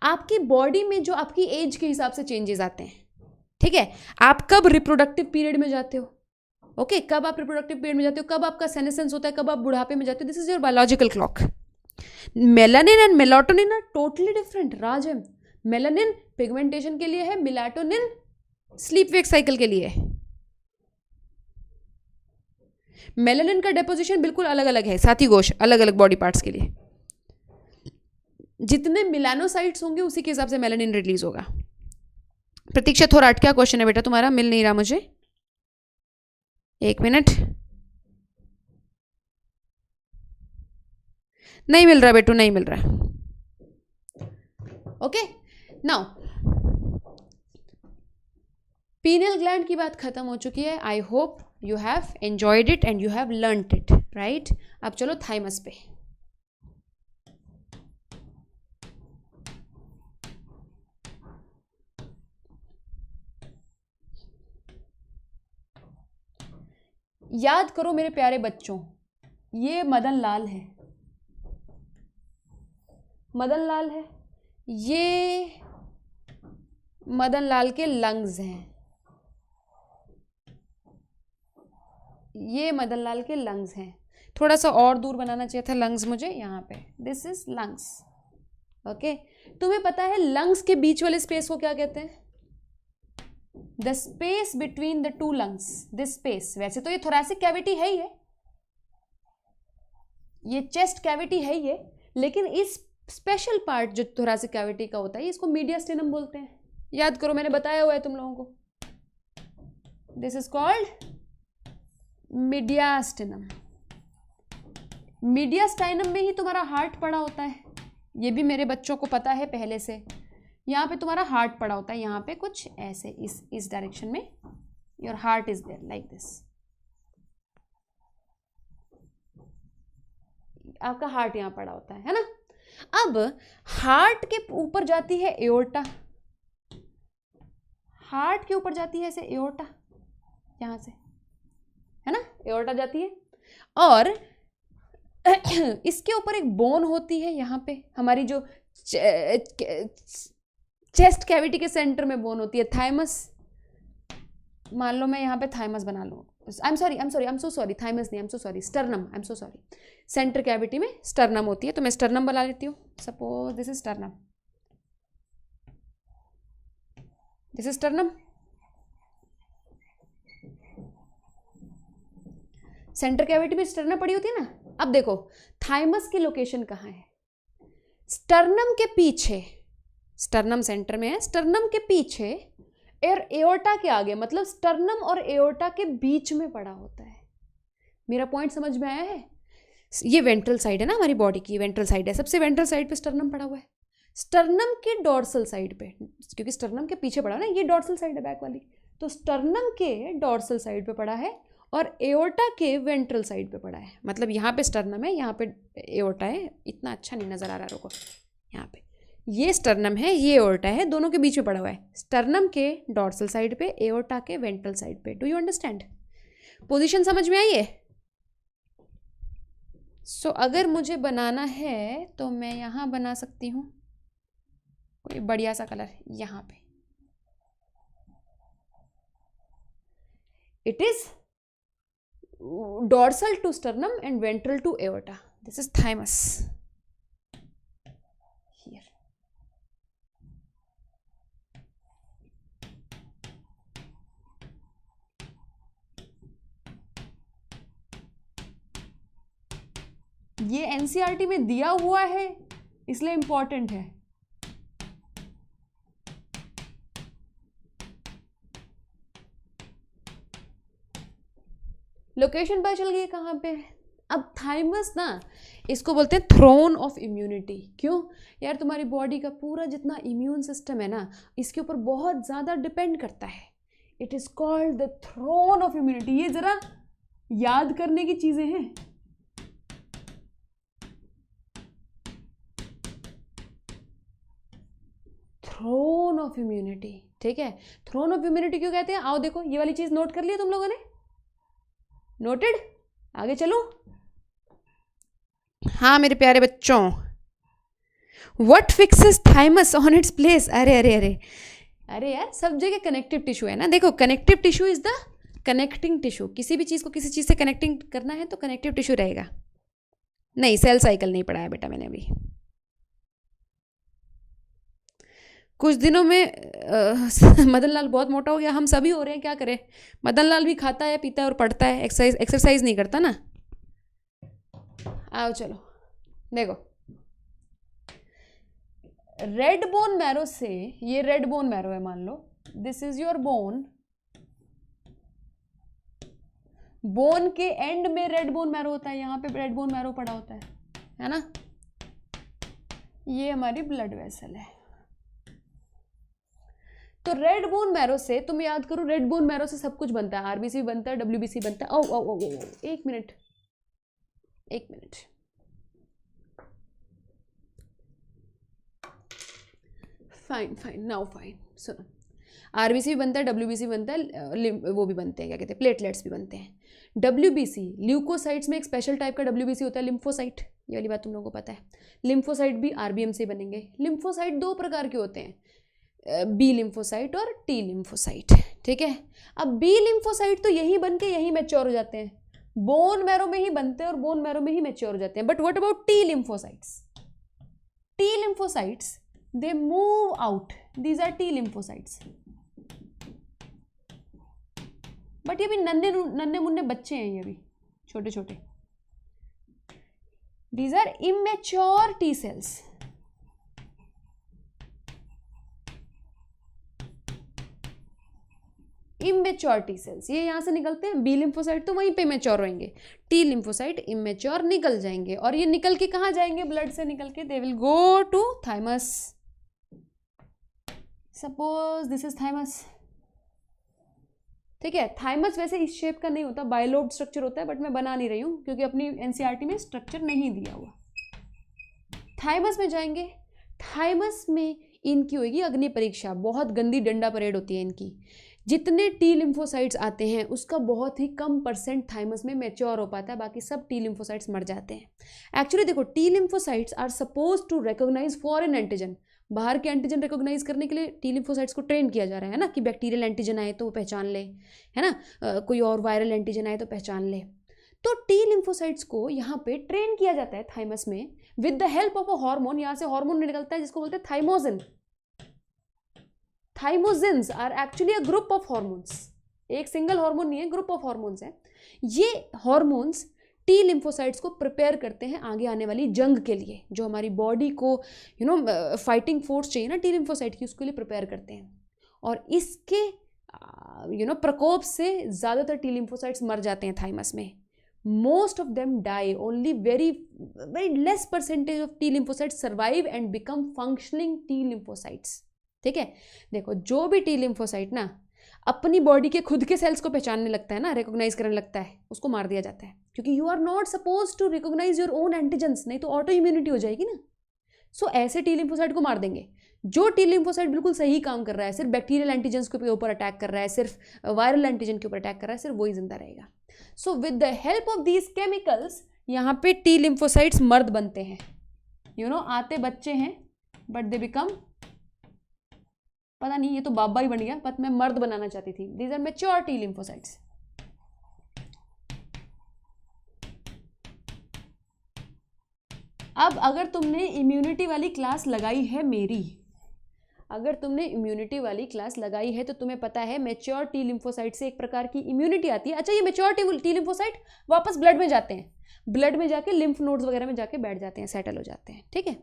आपकी बॉडी में जो आपकी एज के हिसाब से चेंजेस आते हैं, ठीक है। आप कब रिप्रोडक्टिव पीरियड में जाते हो, ओके, कब आप रिप्रोडक्टिव पीरियड में जाते हो, कब आपका सेनेसेंस होता है, कब आप बुढ़ापे में जाते हो, this is your biological clock. Melanin and melatonin are totally different. Rajam, melanin pigmentation के लिए है, मेलाटोनिन स्लीप वेक साइकिल के लिए है। मेलानिन का डेपोजिशन बिल्कुल अलग अलग है, साथी गोश, अलग अलग बॉडी पार्ट्स के लिए। जितने मिलानोसाइट्स होंगे उसी के हिसाब से मेलानिन रिलीज होगा। प्रतीक्षा थोड़ा क्या क्वेश्चन है बेटा तुम्हारा? मिल नहीं रहा मुझे, एक मिनट। नहीं मिल रहा बेटू, नहीं मिल रहा। ओके, नाउ पीनियल ग्लैंड की बात खत्म हो चुकी है। I hope you have enjoyed it and you have learned it, right. अब चलो थाइमस पे। याद करो मेरे प्यारे बच्चों, ये मदन लाल है, मदन लाल है, ये मदन लाल के लंग्स हैं, ये मदन लाल के लंग्स हैं। थोड़ा सा और दूर बनाना चाहिए था लंग्स मुझे, यहाँ पे दिस इज लंग्स। ओके, तुम्हें पता है लंग्स के बीच वाले स्पेस को क्या कहते हैं? The space between the two lungs, this space. वैसे तो ये थोरैसिक कैविटी है ही है, ये चेस्ट कैविटी है ही है, लेकिन इस स्पेशल पार्ट जो थोरैसिक कैविटी का होता है इसको मीडियास्टिनम बोलते हैं। याद करो, मैंने बताया हुआ है तुम लोगों को, दिस इज कॉल्ड मीडियास्टिनम। मीडियास्टाइनम में ही तुम्हारा हार्ट पड़ा होता है, ये भी मेरे बच्चों को पता है पहले से। यहाँ पे तुम्हारा हार्ट पड़ा होता है, यहाँ पे कुछ ऐसे इस डायरेक्शन में your heart is there like this. आपका हार्ट यहाँ पड़ा होता है ना। अब हार्ट के ऊपर जाती है एओर्टा, हार्ट के ऊपर जाती है ऐसे एओर्टा, यहाँ से है ना, एओर्टा जाती है। और इसके ऊपर एक बोन होती है यहाँ पे, हमारी जो चेस्ट कैविटी के सेंटर में बोन होती है, थाइमस। मान लो मैं यहाँ पे थाइमस बना लूँ, I am so sorry, thymus नहीं, I am so sorry, sternum, I am so sorry. Centre cavity में स्टर्नम होती है, तो मैं स्टर्नम बना लेती हूँ। Suppose this is sternum, this is sternum. Centre cavity में स्टर्नम पड़ी होती है ना। अब देखो थाइमस की लोकेशन कहाँ है? स्टर्नम के पीछे, स्टर्नम सेंटर में है, स्टर्नम के पीछे और एओर्टा के आगे, मतलब स्टर्नम और एओर्टा के बीच में पड़ा होता है। मेरा पॉइंट समझ में आया है? ये वेंट्रल साइड है ना हमारी बॉडी की, वेंट्रल साइड है, सबसे वेंट्रल साइड पे स्टर्नम पड़ा हुआ है। स्टर्नम के डॉर्सल साइड पे, क्योंकि स्टर्नम के पीछे पड़ा ना, ये डॉर्सल साइड है बैक वाली, तो स्टर्नम के डॉर्सल साइड पे पड़ा है और एओर्टा के वेंट्रल साइड पे पड़ा है। मतलब यहाँ पे स्टर्नम है, यहाँ पे एओर्टा है। इतना अच्छा नहीं नजर आ रहा, रुको, यहाँ पे ये स्टर्नम है, ये एओर्टा है, दोनों के बीच में पड़ा हुआ है। स्टर्नम के डॉर्सल साइड पे, एओर्टा के वेंट्रल साइड पे। Do you understand? पोजीशन समझ में आई है? सो अगर मुझे बनाना है तो मैं यहाँ बना सकती हूँ कोई बढ़िया सा कलर, यहाँ पे it is dorsal to sternum and ventral to aorta. This is thymus. Here. ये एनसीईआरटी में दिया हुआ है इसलिए इंपॉर्टेंट है। लोकेशन पता चल गई कहाँ पे है। अब थाइमस ना, इसको बोलते हैं थ्रोन ऑफ इम्यूनिटी। क्यों यार? तुम्हारी बॉडी का पूरा जितना इम्यून सिस्टम है ना, इसके ऊपर बहुत ज़्यादा डिपेंड करता है। It is called the throne of immunity. ये ज़रा याद करने की चीज़ें हैं। थ्रोन ऑफ इम्यूनिटी, ठीक है। थ्रोन ऑफ इम्यूनिटी क्यों कहते हैं? आओ देखो, ये वाली चीज़ नोट कर लिया तुम लोगों ने? नोटेड? आगे चलो। हाँ मेरे प्यारे बच्चों, what fixes thymus on its place? अरे अरे अरे अरे यार, सब जगह कनेक्टिव टिश्यू है ना। देखो, connective tissue is the connecting tissue. किसी भी चीज़ को किसी चीज़ से कनेक्टिंग करना है तो कनेक्टिव टिश्यू रहेगा। नहीं, सेल साइकिल नहीं पढ़ाया बेटा मैंने अभी। कुछ दिनों में मदन लाल बहुत मोटा हो गया, हम सभी हो रहे हैं, क्या करें। मदन लाल भी खाता है, पीता है और पढ़ता है, एक्सरसाइज नहीं करता ना। आओ चलो देखो, रेड बोन मैरो से, ये रेड बोन मैरो है मान लो, this is your bone. Bone के एंड में रेड बोन मैरो होता है, यहाँ पे रेड बोन मैरो पड़ा होता है ना। ये हमारी ब्लड वेसल है। तो रेड बोन मैरो से तुम याद करो, रेड बोन मैरो से सब कुछ बनता है, आरबीसी बनता है, डब्ल्यूबीसी बनता है। ओ ओ ओ ओ एक मिनट, एक minute. Fine fine, now fine. सुनो, आरबीसी भी बनता है, डब्ल्यूबीसी बनता है, वो भी बनते हैं, क्या कहते हैं, प्लेटलेट्स भी बनते हैं। डब्ल्यूबीसी, ल्यूकोसाइट्स में एक स्पेशल टाइप का डब्ल्यूबीसी होता है, लिम्फोसाइट। ये वाली बात तुम लोगों को पता है। लिम्फोसाइट भी आरबीएम से बनेंगे। लिम्फोसाइट दो प्रकार के होते हैं, बी लिम्फोसाइट और टी लिम्फोसाइट, ठीक है। अब बी लिम्फोसाइट तो यही बन के यही मैच्योर हो जाते हैं, बोन मैरो में ही बनते हैं और बोन मैरो में ही मैच्योर हो जाते हैं। But what about T lymphocytes? T lymphocytes they move out, these R T lymphocytes. But ये भी नन्हे नन्हे मुन्ने बच्चे हैं, ये भी छोटे छोटे। These are immature T cells. Immature T cells ये यहां से निकलते हैं, बी लिम्फोसाइट तो वहीं पे मैच्योर होंगे, टी लिम्फोसाइट इमेच्योर निकल जाएंगे। और ये निकल के कहां जाएंगे? ब्लड से निकल के they will go to thymus. Suppose this is thymus, ठीक है। थाइमस वैसे इस शेप का नहीं होता, बायलोब स्ट्रक्चर होता है, बट मैं बना नहीं रही हूं क्योंकि अपनी एनसीईआरटी में स्ट्रक्चर नहीं दिया हुआ। थाइमस में जाएंगे, थाइमस में इनकी होगी अग्नि परीक्षा, बहुत गंदी डंडा परेड होती है इनकी। जितने टी लिम्फोसाइट्स आते हैं उसका बहुत ही कम परसेंट थाइमस में मैच्योर हो पाता है, बाकी सब टी लिम्फोसाइट्स मर जाते हैं। एक्चुअली देखो, T lymphocytes are suppose to recognise foreign antigen, बाहर के एंटीजन रिकॉग्नाइज करने के लिए टी लिम्फोसाइट्स को ट्रेन किया जा रहा है ना, कि बैक्टीरियल एंटीजन आए तो वो पहचान ले, है ना, कोई और वायरल एंटीजन आए तो पहचान ले। तो टी लिम्फोसाइट्स को यहाँ पे ट्रेन किया जाता है थाइमस में with the help of a hormone. यहाँ से हार्मोन निकलता है जिसको बोलते हैं thymosin. Thymosins are actually a group of hormones, एक सिंगल हार्मोन नहीं है, ग्रुप ऑफ हार्मोन्स है। ये हार्मोन्स टी लिम्फोसाइट्स को प्रिपेयर करते हैं आगे आने वाली जंग के लिए, जो हमारी बॉडी को फाइटिंग फोर्स चाहिए ना टी लिम्फोसाइट की, उसके लिए प्रिपेयर करते हैं। और इसके प्रकोप से ज़्यादातर टी लिम्फोसाइट्स मर जाते हैं थाइमस में। Most of them die, only very very less percentage of T lymphocytes survive and become functioning T lymphocytes, ठीक है। देखो, जो भी टी लिम्फोसाइट ना अपनी बॉडी के खुद के सेल्स को पहचानने लगता है ना, रिकॉग्नाइज करने लगता है, उसको मार दिया जाता है, क्योंकि you are not suppose to recognise your own antigens, नहीं तो ऑटो इम्यूनिटी हो जाएगी ना। सो ऐसे टी लिम्फोसाइट को मार देंगे। जो टी लिम्फोसाइट बिल्कुल सही काम कर रहा है, सिर्फ बैक्टीरियल एंटीजेंस के ऊपर अटैक कर रहा है, सिर्फ वायरल एंटीजन के ऊपर अटैक कर रहा है, सिर्फ वही जिंदा रहेगा। So with the help of these chemicals यहाँ पे टी लिम्फोसाइट्स मर्द बनते हैं। आते बच्चे हैं बट दे बिकम, पता नहीं ये तो बाबा ही बन गया, बट मैं मर्द बनाना चाहती थी। These are mature T lymphocytes. अब अगर तुमने इम्यूनिटी वाली क्लास लगाई है मेरी, अगर तुमने इम्यूनिटी वाली क्लास लगाई है तो तुम्हें पता है मैच्योर टी लिम्फोसाइट से एक प्रकार की इम्यूनिटी आती है। अच्छा, ये मैच्योर टी लिम्फोसाइट वापस ब्लड में जाते हैं, ब्लड में जाके लिम्फ नोड्स वगैरह में जाके बैठ जाते हैं, सेटल हो जाते हैं, ठीक है।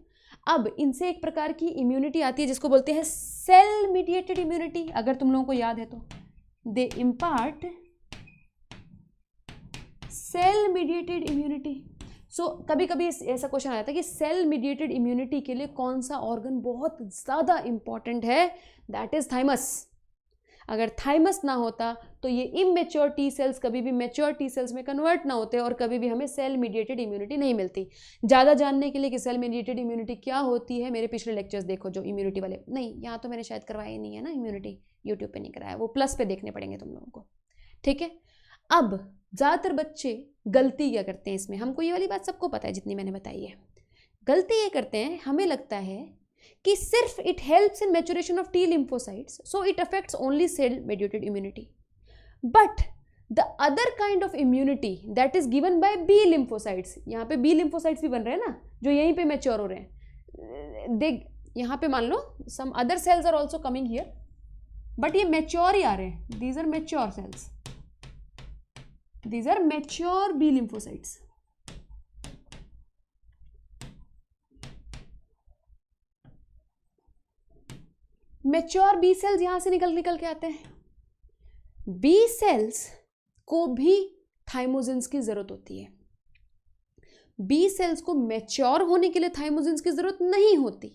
अब इनसे एक प्रकार की इम्यूनिटी आती है जिसको बोलते हैं सेल मीडिएटेड इम्यूनिटी। अगर तुम लोगों को याद है तो दे इम्पार्ट सेल मीडिएटेड इम्यूनिटी। सो कभी कभी ऐसा क्वेश्चन आया था कि सेल मीडिएटेड इम्यूनिटी के लिए कौन सा ऑर्गन बहुत ज़्यादा इंपॉर्टेंट है? That is thymus. अगर थाइमस ना होता तो ये इमेच्योर टी सेल्स कभी भी मैच्योर टी सेल्स में कन्वर्ट ना होते और कभी भी हमें सेल मीडिएटेड इम्यूनिटी नहीं मिलती। ज़्यादा जानने के लिए कि सेल मीडिएटेड इम्यूनिटी क्या होती है, मेरे पिछले लेक्चर्स देखो जो इम्यूनिटी वाले, नहीं यहाँ तो मैंने शायद करवाया ही नहीं है ना, इम्यूनिटी यूट्यूब पे नहीं कराया, वो प्लस पे देखने पड़ेंगे तुम लोगों को, ठीक है। अब ज़्यादातर बच्चे गलती क्या करते हैं इसमें, हमको ये वाली बात सबको पता है जितनी मैंने बताई है। गलती ये करते हैं, हमें लगता है कि सिर्फ it helps in maturation of T lymphocytes, so it affects only cell mediated immunity. But the other kind of immunity that is given by B lymphocytes, यहाँ पे बी लिम्फोसाइट्स भी बन रहे हैं ना जो यहीं पे मैच्योर हो रहे हैं। देख यहाँ पे मान लो some other cells are also coming here, but ये मैच्योर ही आ रहे हैं, these are mature cells, these are mature B lymphocytes. Mature B cells यहां से निकल के आते हैं। बी सेल्स को भी थाइमोसिन्स की जरूरत होती है। बी सेल्स को मैच्योर होने के लिए थाइमोसिन्स की जरूरत नहीं होती,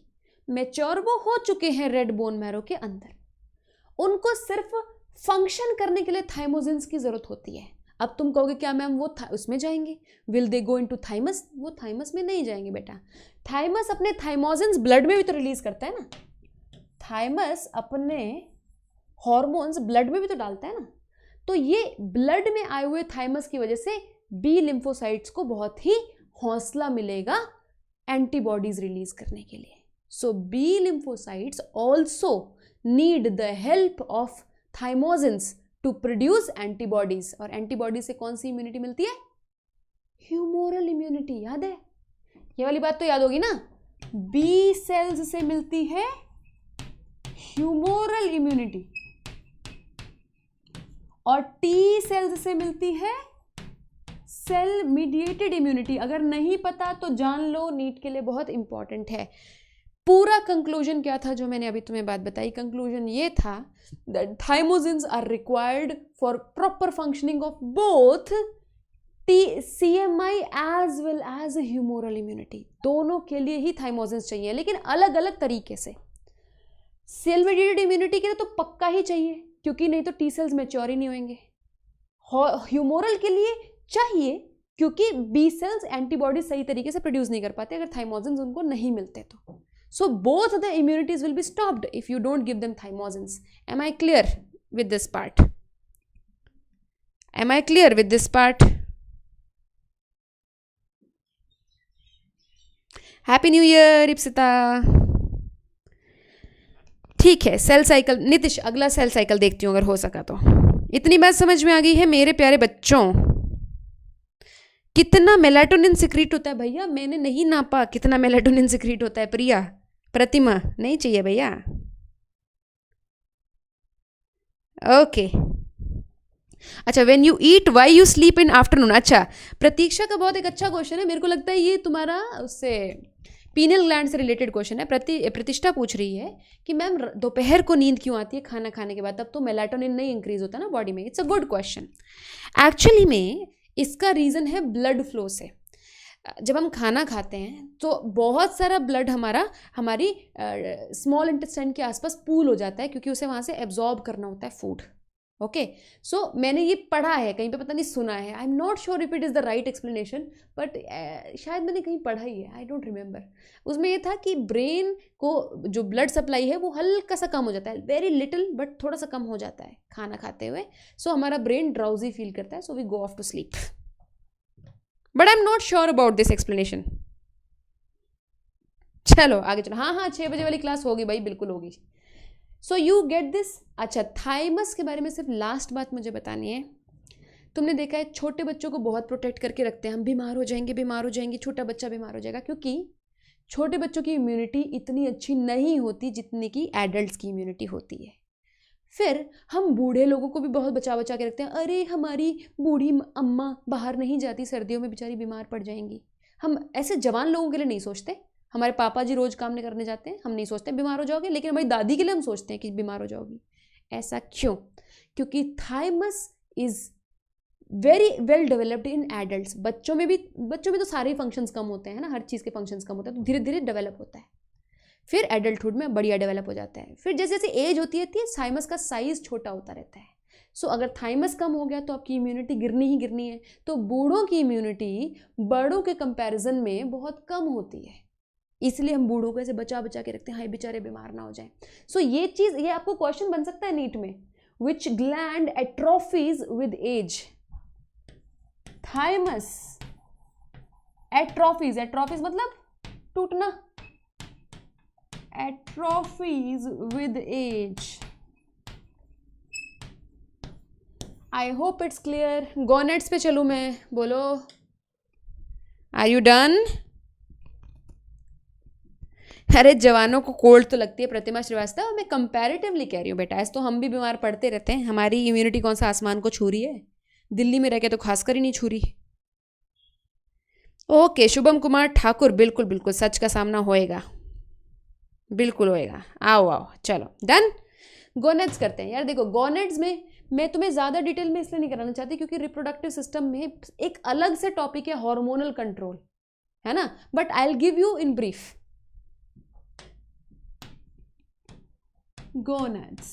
मैच्योर वो हो चुके हैं रेड बोन मैरो के अंदर, उनको सिर्फ फंक्शन करने के लिए थाइमोसिन्स की जरूरत होती है। अब तुम कहोगे क्या मैम वो उसमें जाएंगे, will they go into thymus? वो थाइमस में नहीं जाएंगे बेटा। थाइमस अपने थाइमोसिन्स ब्लड में भी तो रिलीज करता है ना, थाइमस अपने हॉर्मोन्स ब्लड में भी तो डालता है ना। तो ये ब्लड में आए हुए थाइमस की वजह से बी लिम्फोसाइट्स को बहुत ही हौसला मिलेगा एंटीबॉडीज रिलीज करने के लिए। So B lymphocytes also need the help of thymosins to produce antibodies. और एंटीबॉडी से कौन सी इम्यूनिटी मिलती है? Humoral immunity. याद है? ये वाली बात तो याद होगी ना, बी सेल्स से मिलती है ह्यूमोरल इम्यूनिटी और टी सेल्स से मिलती है सेल मीडिएटेड इम्यूनिटी। अगर नहीं पता तो जान लो, नीट के लिए बहुत इंपॉर्टेंट है। पूरा कंक्लूजन क्या था जो मैंने अभी तुम्हें बात बताई? कंक्लूजन ये था that thymosins are required for proper functioning of both CMI as well as humoral immunity. दोनों के लिए ही थाइमोसिन्स चाहिए, लेकिन अलग अलग तरीके से। सेल मीडिएटेड इम्यूनिटी के लिए तो पक्का ही चाहिए, क्योंकि नहीं तो टी सेल्स मैच्योर ही नहीं होंगे। ह्यूमोरल के लिए चाहिए क्योंकि बी सेल्स एंटीबॉडी सही तरीके से प्रोड्यूस नहीं कर पाते अगर थाइमोसिन्स उनको नहीं मिलते तो। So both the immunities will be stopped if you don't give them thymosins. Am I clear with this part? Am I clear with this part? Happy new year Ipsita. ठीक है, सेल साइकिल। नितिश, अगला सेल साइकिल देखती हूँ अगर हो सका तो। इतनी बात समझ में आ गई है मेरे प्यारे बच्चों? कितना मेलाटोनिन सिक्रीट होता है भैया? मैंने नहीं नापा कितना मेलाटोनिन सिक्रीट होता है। प्रिया, प्रतिमा, नहीं चाहिए भैया? ओके। अच्छा, when you eat why you sleep in afternoon. अच्छा, प्रतीक्षा का बहुत एक अच्छा क्वेश्चन है। मेरे को लगता है ये तुम्हारा उससे पीनल ग्लैंड से रिलेटेड क्वेश्चन है। प्रतिष्ठा पूछ रही है कि मैम दोपहर को नींद क्यों आती है खाना खाने के बाद? तब तो मेलाटोनिन नहीं इंक्रीज होता ना बॉडी में। It's a good question. Actually में इसका रीज़न है ब्लड फ्लो से। जब हम खाना खाते हैं तो बहुत सारा ब्लड हमारी स्मॉल इंटेस्टाइन के आसपास पूल हो जाता है, क्योंकि उसे वहाँ से एब्जॉर्ब करना होता है फूड। ओके, सो मैंने ये पढ़ा है कहीं पे, पता नहीं सुना है। आई am not sure if it is the right explanation, but शायद मैंने कहीं पढ़ा ही है, आई डोंट रिमेंबर। उसमें ये था कि ब्रेन को जो ब्लड सप्लाई है वो हल्का सा कम हो जाता है, वेरी लिटिल, बट थोड़ा सा कम हो जाता है खाना खाते हुए। सो हमारा ब्रेन ड्राउजी फील करता है, so we go off to sleep. But I am not sure about this explanation. चलो आगे चलो। हाँ हाँ, 6 बजे वाली क्लास होगी भाई, बिल्कुल होगी। So you get this. अच्छा, थाइमस के बारे में सिर्फ लास्ट बात मुझे बतानी है। तुमने देखा है छोटे बच्चों को बहुत प्रोटेक्ट करके रखते हैं, हम बीमार हो जाएंगे, छोटा बच्चा बीमार हो जाएगा, क्योंकि छोटे बच्चों की इम्यूनिटी इतनी अच्छी नहीं होती जितनी कि एडल्ट्स की इम्यूनिटी होती है। फिर हम बूढ़े लोगों को भी बहुत बचा के रखते हैं। अरे हमारी बूढ़ी अम्मा बाहर नहीं जाती, सर्दियों में बेचारी बीमार पड़ जाएंगी। हम ऐसे जवान लोगों के लिए नहीं सोचते। हमारे पापा जी रोज काम नहीं करने जाते हैं, हम नहीं सोचते बीमार हो जाओगे, लेकिन हमारी दादी के लिए हम सोचते हैं कि बीमार हो जाओगी। ऐसा क्यों? क्योंकि thymus is very well developed in adults. बच्चों में तो सारे फंक्शंस कम होते हैं ना, हर चीज़ के फंक्शंस कम होते हैं, तो धीरे धीरे डेवलप होता है। फिर एडल्टहुड में बढ़िया डेवलप हो जाता है। फिर जैसे जैसे एज होती रहती है, थाइमस का साइज छोटा होता रहता है। सो अगर थाइमस कम हो गया तो आपकी इम्यूनिटी गिरनी है। तो बूढ़ों की इम्यूनिटी बड़ों के कंपैरिजन में बहुत कम होती है, इसलिए हम बूढ़ों को ऐसे बचा के रखते हैं, हाय बेचारे बीमार ना हो जाए। सो ये चीज़, ये आपको क्वेश्चन बन सकता है नीट में। Which gland atrophies with age? Thymus atrophies मतलब टूटना, atrophies with age. I hope it's clear. Gonads पे चलूँ मैं, बोलो आर यू डन? अरे जवानों को कोल्ड तो लगती है प्रतिमा श्रीवास्तव, मैं कंपैरेटिवली कह रही हूँ बेटा, ऐसे तो हम भी बीमार पड़ते रहते हैं। हमारी इम्यूनिटी कौन सा आसमान को छू रही है? दिल्ली में रह के तो खासकर ही नहीं छू रही। ओके, शुभम कुमार ठाकुर, बिल्कुल बिल्कुल सच का सामना होएगा, बिल्कुल होएगा। आओ चलो डन। गोनेड्स करते हैं यार। देखो गोनेड्स में मैं तुम्हें ज़्यादा डिटेल में इसलिए नहीं कराना चाहती क्योंकि रिप्रोडक्टिव सिस्टम में एक अलग से टॉपिक है हार्मोनल कंट्रोल, है ना, but I will give you in brief. Gonads,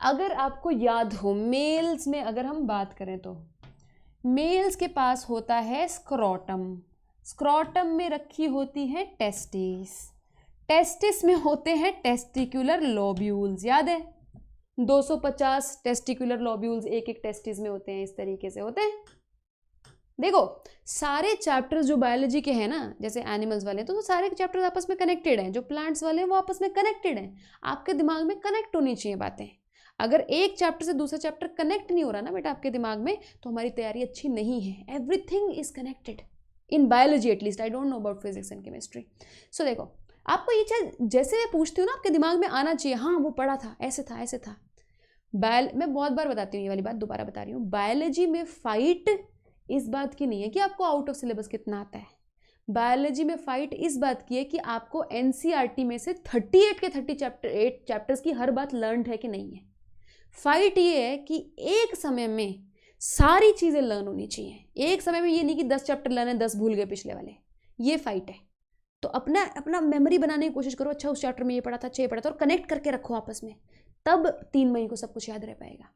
अगर आपको याद हो, मेल्स में अगर हम बात करें तो मेल्स के पास होता है स्क्रोटम, स्क्रोटम में रखी होती है टेस्टिस, टेस्टिस में होते हैं टेस्टिकुलर लोब्यूल्स। याद है 250 टेस्टिकुलर लोब्यूल्स एक टेस्टिस में होते हैं, इस तरीके से होते हैं देखो सारे चैप्टर्स जो बायोलॉजी के हैं ना, जैसे एनिमल्स वाले, तो सारे चैप्टर्स आपस में कनेक्टेड हैं। जो प्लांट्स वाले हैं वो आपस में कनेक्टेड हैं। आपके दिमाग में कनेक्ट होनी चाहिए बातें। अगर एक चैप्टर से दूसरा चैप्टर कनेक्ट नहीं हो रहा ना बेटा आपके दिमाग में, तो हमारी तैयारी अच्छी नहीं है। Everything is connected in biology, at least. I don't know about physics and chemistry. So देखो आपको ये चीज़ जैसे मैं पूछती हूँ ना, आपके दिमाग में आना चाहिए, हाँ वो पढ़ा था, ऐसे था, ऐसे था। मैं बहुत बार बताती हूँ ये वाली बात, दोबारा बता रही हूँ। बायोलॉजी में फाइट इस बात की नहीं है कि आपको आउट ऑफ सिलेबस कितना आता है। बायोलॉजी में फाइट इस बात की है कि आपको एनसीईआरटी में से 38 के 8 चैप्टर्स की हर बात लर्न है कि नहीं है। फाइट ये है कि एक समय में सारी चीज़ें लर्न होनी चाहिए। एक समय में ये नहीं कि 10 चैप्टर लर्न है, 10 भूल गए पिछले वाले। ये फाइट है। तो अपना मेमोरी बनाने की कोशिश करो। अच्छा उस चैप्टर में ये पढ़ा था, 6 पढ़ा था, और कनेक्ट करके रखो आपस में, तब 3 मई को सब कुछ याद रह पाएगा।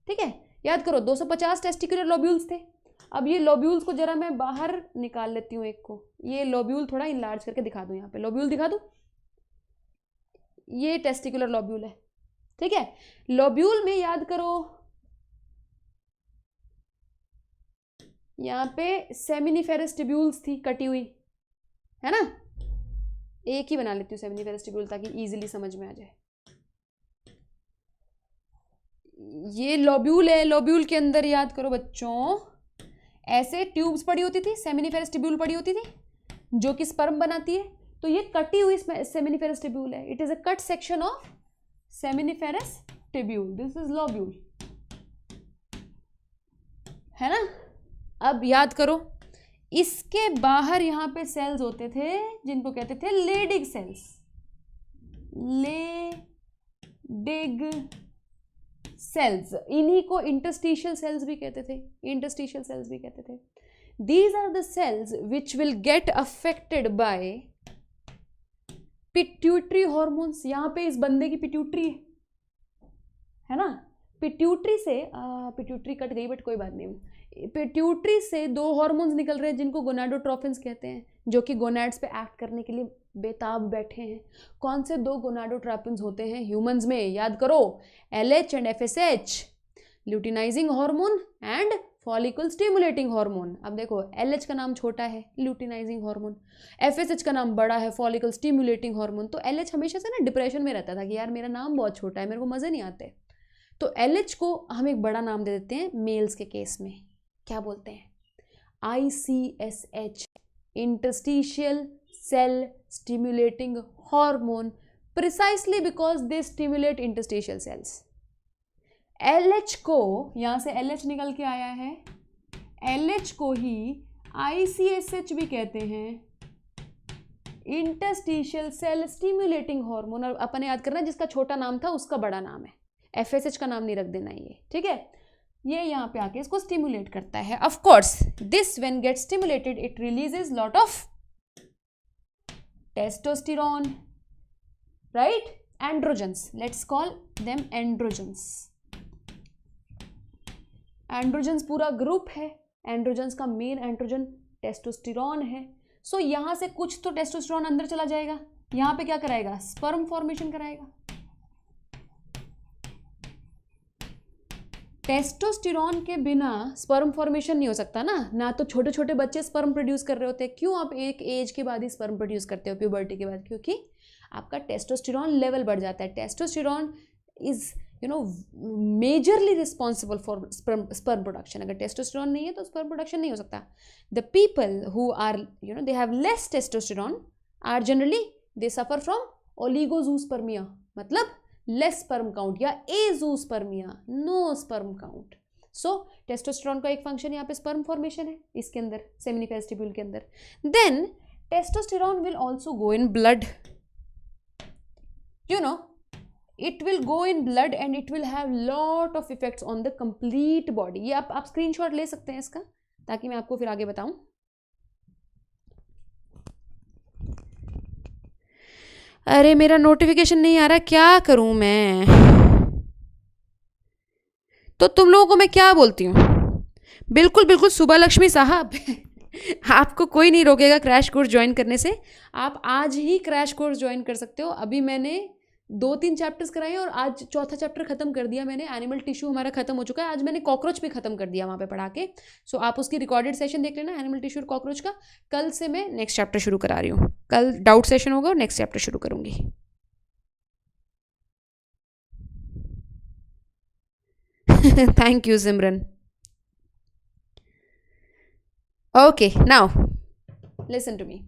ठीक है, याद करो 250 टेस्टिकुलर लोब्यूल्स थे। अब ये लोब्यूल्स को जरा मैं बाहर निकाल लेती हूँ एक को। ये लोब्यूल थोड़ा इनलार्ज करके दिखा दूँ, यहाँ पे लोब्यूल दिखा दूँ। ये टेस्टिकुलर लोब्यूल है। ठीक है, लोब्यूल में याद करो यहाँ पे सेमिनिफेरस ट्यूब्यूल्स थी कटी हुई, है ना। एक ही बना लेती हूँ सेमिनिफेरस ट्यूब्यूल ताकि इजीली समझ में आ जाए। ये लोब्यूल है। लोब्यूल के अंदर याद करो बच्चों ऐसे ट्यूब्स पड़ी होती थी, सेमिनिफेरस ट्यूब्यूल पड़ी होती थी जो कि स्पर्म बनाती है। तो ये कटी हुई सेमिनिफेरस ट्यूब्यूल है। It is a cut section of seminiferous tubule. This is lobule, है ना। अब याद करो इसके बाहर यहाँ पे सेल्स होते थे जिनको कहते थे लेडिग सेल्स। लेडिग सेल्स, इन्हीं को इंटरस्टिशियल सेल्स भी कहते थे। इंटरस्टिशियल सेल्स भी कहते थे। These are the cells which will get affected by pituitary hormones. यहाँ पे इस बंदे की पिट्यूटरी है ना। पिट्यूटरी से पिट्यूटरी कट गई बट कोई बात नहीं। पिट्यूटरी से 2 हॉर्मोन्स निकल रहे हैं जिनको गोनाडोट्रोफिन्स कहते हैं, जो कि गोनाड्स पे एक्ट करने के लिए बेताब बैठे हैं। कौन से 2 गोनाडोट्रोफिन्स होते हैं ह्यूमंस में, याद करो, LH and FSH, luteinizing hormone and follicle stimulating hormone. अब देखो LH का नाम छोटा है, ल्यूटिनाइजिंग हार्मोन, FSH का नाम बड़ा है, फॉलिकल स्टिमुलेटिंग हार्मोन। तो LH हमेशा से ना डिप्रेशन में रहता था कि यार मेरा नाम बहुत छोटा है, मेरे को मज़े नहीं आते। तो LH को हम एक बड़ा नाम दे देते हैं मेल्स के केस में। क्या बोलते हैं? ICSH, interstitial cell stimulating hormone, precisely because they stimulate interstitial cells. LH को, यहाँ से LH निकल के आया है, LH को ही ICSH भी कहते हैं, इंटरस्टिशियल सेल स्टिमुलेटिंग हार्मोन। और अपन याद करना जिसका छोटा नाम था उसका बड़ा नाम है, FSH का नाम नहीं रख देना ये, ठीक है। ये यहाँ पे आके इसको स्टिमुलेट करता है। Of course this when get stimulated it releases lot of testosterone, right, androgens, let's call them androgens. Androgens पूरा ग्रुप है। एंड्रोजन्स का मेन एंड्रोजन टेस्टोस्टेरोन है। सो यहाँ से कुछ तो टेस्टोस्टेरोन अंदर चला जाएगा, यहाँ पे क्या कराएगा, स्पर्म फॉर्मेशन कराएगा। टेस्टोस्टेरोन के बिना स्पर्म फॉर्मेशन नहीं हो सकता ना तो छोटे छोटे बच्चे स्पर्म प्रोड्यूस कर रहे होते हैं। क्यों आप एक एज के बाद ही स्पर्म प्रोड्यूस करते हो, प्यूबर्टी के बाद? क्योंकि आपका टेस्टोस्टेरोन लेवल बढ़ जाता है। Testosterone is majorly responsible for sperm production. अगर टेस्टोस्टेरोन नहीं है तो स्पर्म प्रोडक्शन नहीं हो सकता। The people who are they have less testosterone are generally they suffer from oligozoospermia, मतलब लेस स्पर्म काउंट, या azoospermia, no sperm count. So testosterone का एक फंक्शन यहाँ पे स्पर्म फॉर्मेशन है इसके अंदर, सेमिनिफेरस ट्यूब्यूल के अंदर। Then testosterone will also go in blood, it will go in blood and it will have lot of effects on the complete body. ये आप स्क्रीनशॉट ले सकते हैं इसका, ताकि मैं आपको फिर आगे बताऊं। अरे मेरा नोटिफिकेशन नहीं आ रहा, क्या करूं मैं? तो तुम लोगों को मैं क्या बोलती हूँ, बिल्कुल बिल्कुल सुबह लक्ष्मी साहब आपको कोई नहीं रोकेगा क्रैश कोर्स ज्वाइन करने से। आप आज ही क्रैश कोर्स ज्वाइन कर सकते हो। अभी मैंने 2-3 चैप्टर्स कराए और आज चौथा चैप्टर खत्म कर दिया मैंने। एनिमल टिश्यू हमारा खत्म हो चुका है। आज मैंने कॉकरोच भी खत्म कर दिया वहाँ पे पढ़ा के। सो आप उसकी रिकॉर्डेड सेशन देख लेना एनिमल टिश्यू और कॉकरोच का। कल से मैं नेक्स्ट चैप्टर शुरू करा रही हूँ। कल डाउट सेशन होगा और नेक्स्ट चैप्टर शुरू करूँगी। Thank you Simran. Okay now listen to me.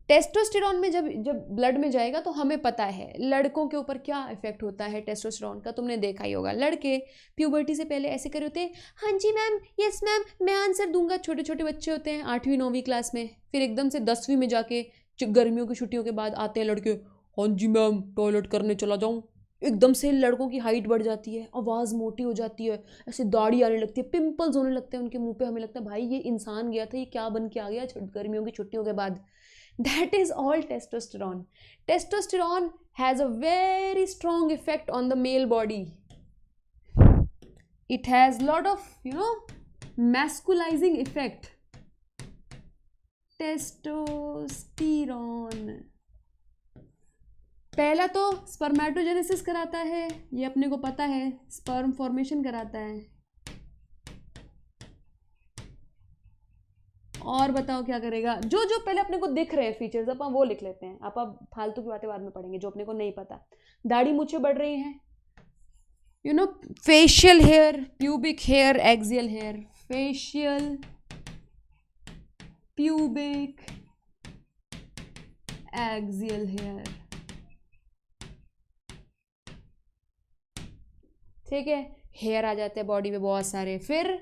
Testosterone में जब जब ब्लड में जाएगा तो हमें पता है लड़कों के ऊपर क्या इफेक्ट होता है टेस्टोस्टेरॉन का। तुमने देखा ही होगा लड़के प्यूबर्टी से पहले ऐसे करे होते हैं, हाँ जी मैम, यस मैम, मैं आंसर दूंगा। छोटे छोटे बच्चे होते हैं 8वीं 9वीं क्लास में, फिर एकदम से 10वीं में जाके गर्मियों की छुट्टियों के बाद आते हैं लड़के, हाँ जी मैम टॉयलेट करने चला जाऊँ। एकदम से लड़कों की हाइट बढ़ जाती है, आवाज़ मोटी हो जाती है, ऐसे दाढ़ी आने लगती है, पिंपल्स होने लगते हैं उनके मुंह पे। हमें लगता है भाई ये इंसान गया था, ये क्या बन के आ गया गर्मियों की छुट्टियों के बाद। That is all testosterone. Testosterone has a very strong effect on the male body. It has lot of, masculizing effect. Testosterone पहला तो स्पर्मेटोजेनेसिस कराता है, ये अपने को पता है, स्पर्म फॉर्मेशन कराता है। और बताओ क्या करेगा? जो जो पहले अपने को दिख रहे हैं फीचर्स अपन वो लिख लेते हैं। आप फालतू की बातें बाद में पढ़ेंगे जो अपने को नहीं पता। दाढ़ी मूछें बढ़ रही हैं, facial hair, pubic hair, axial hair. Facial, pubic, axial hair, ठीक है। हेयर आ जाते हैं बॉडी में बहुत सारे। फिर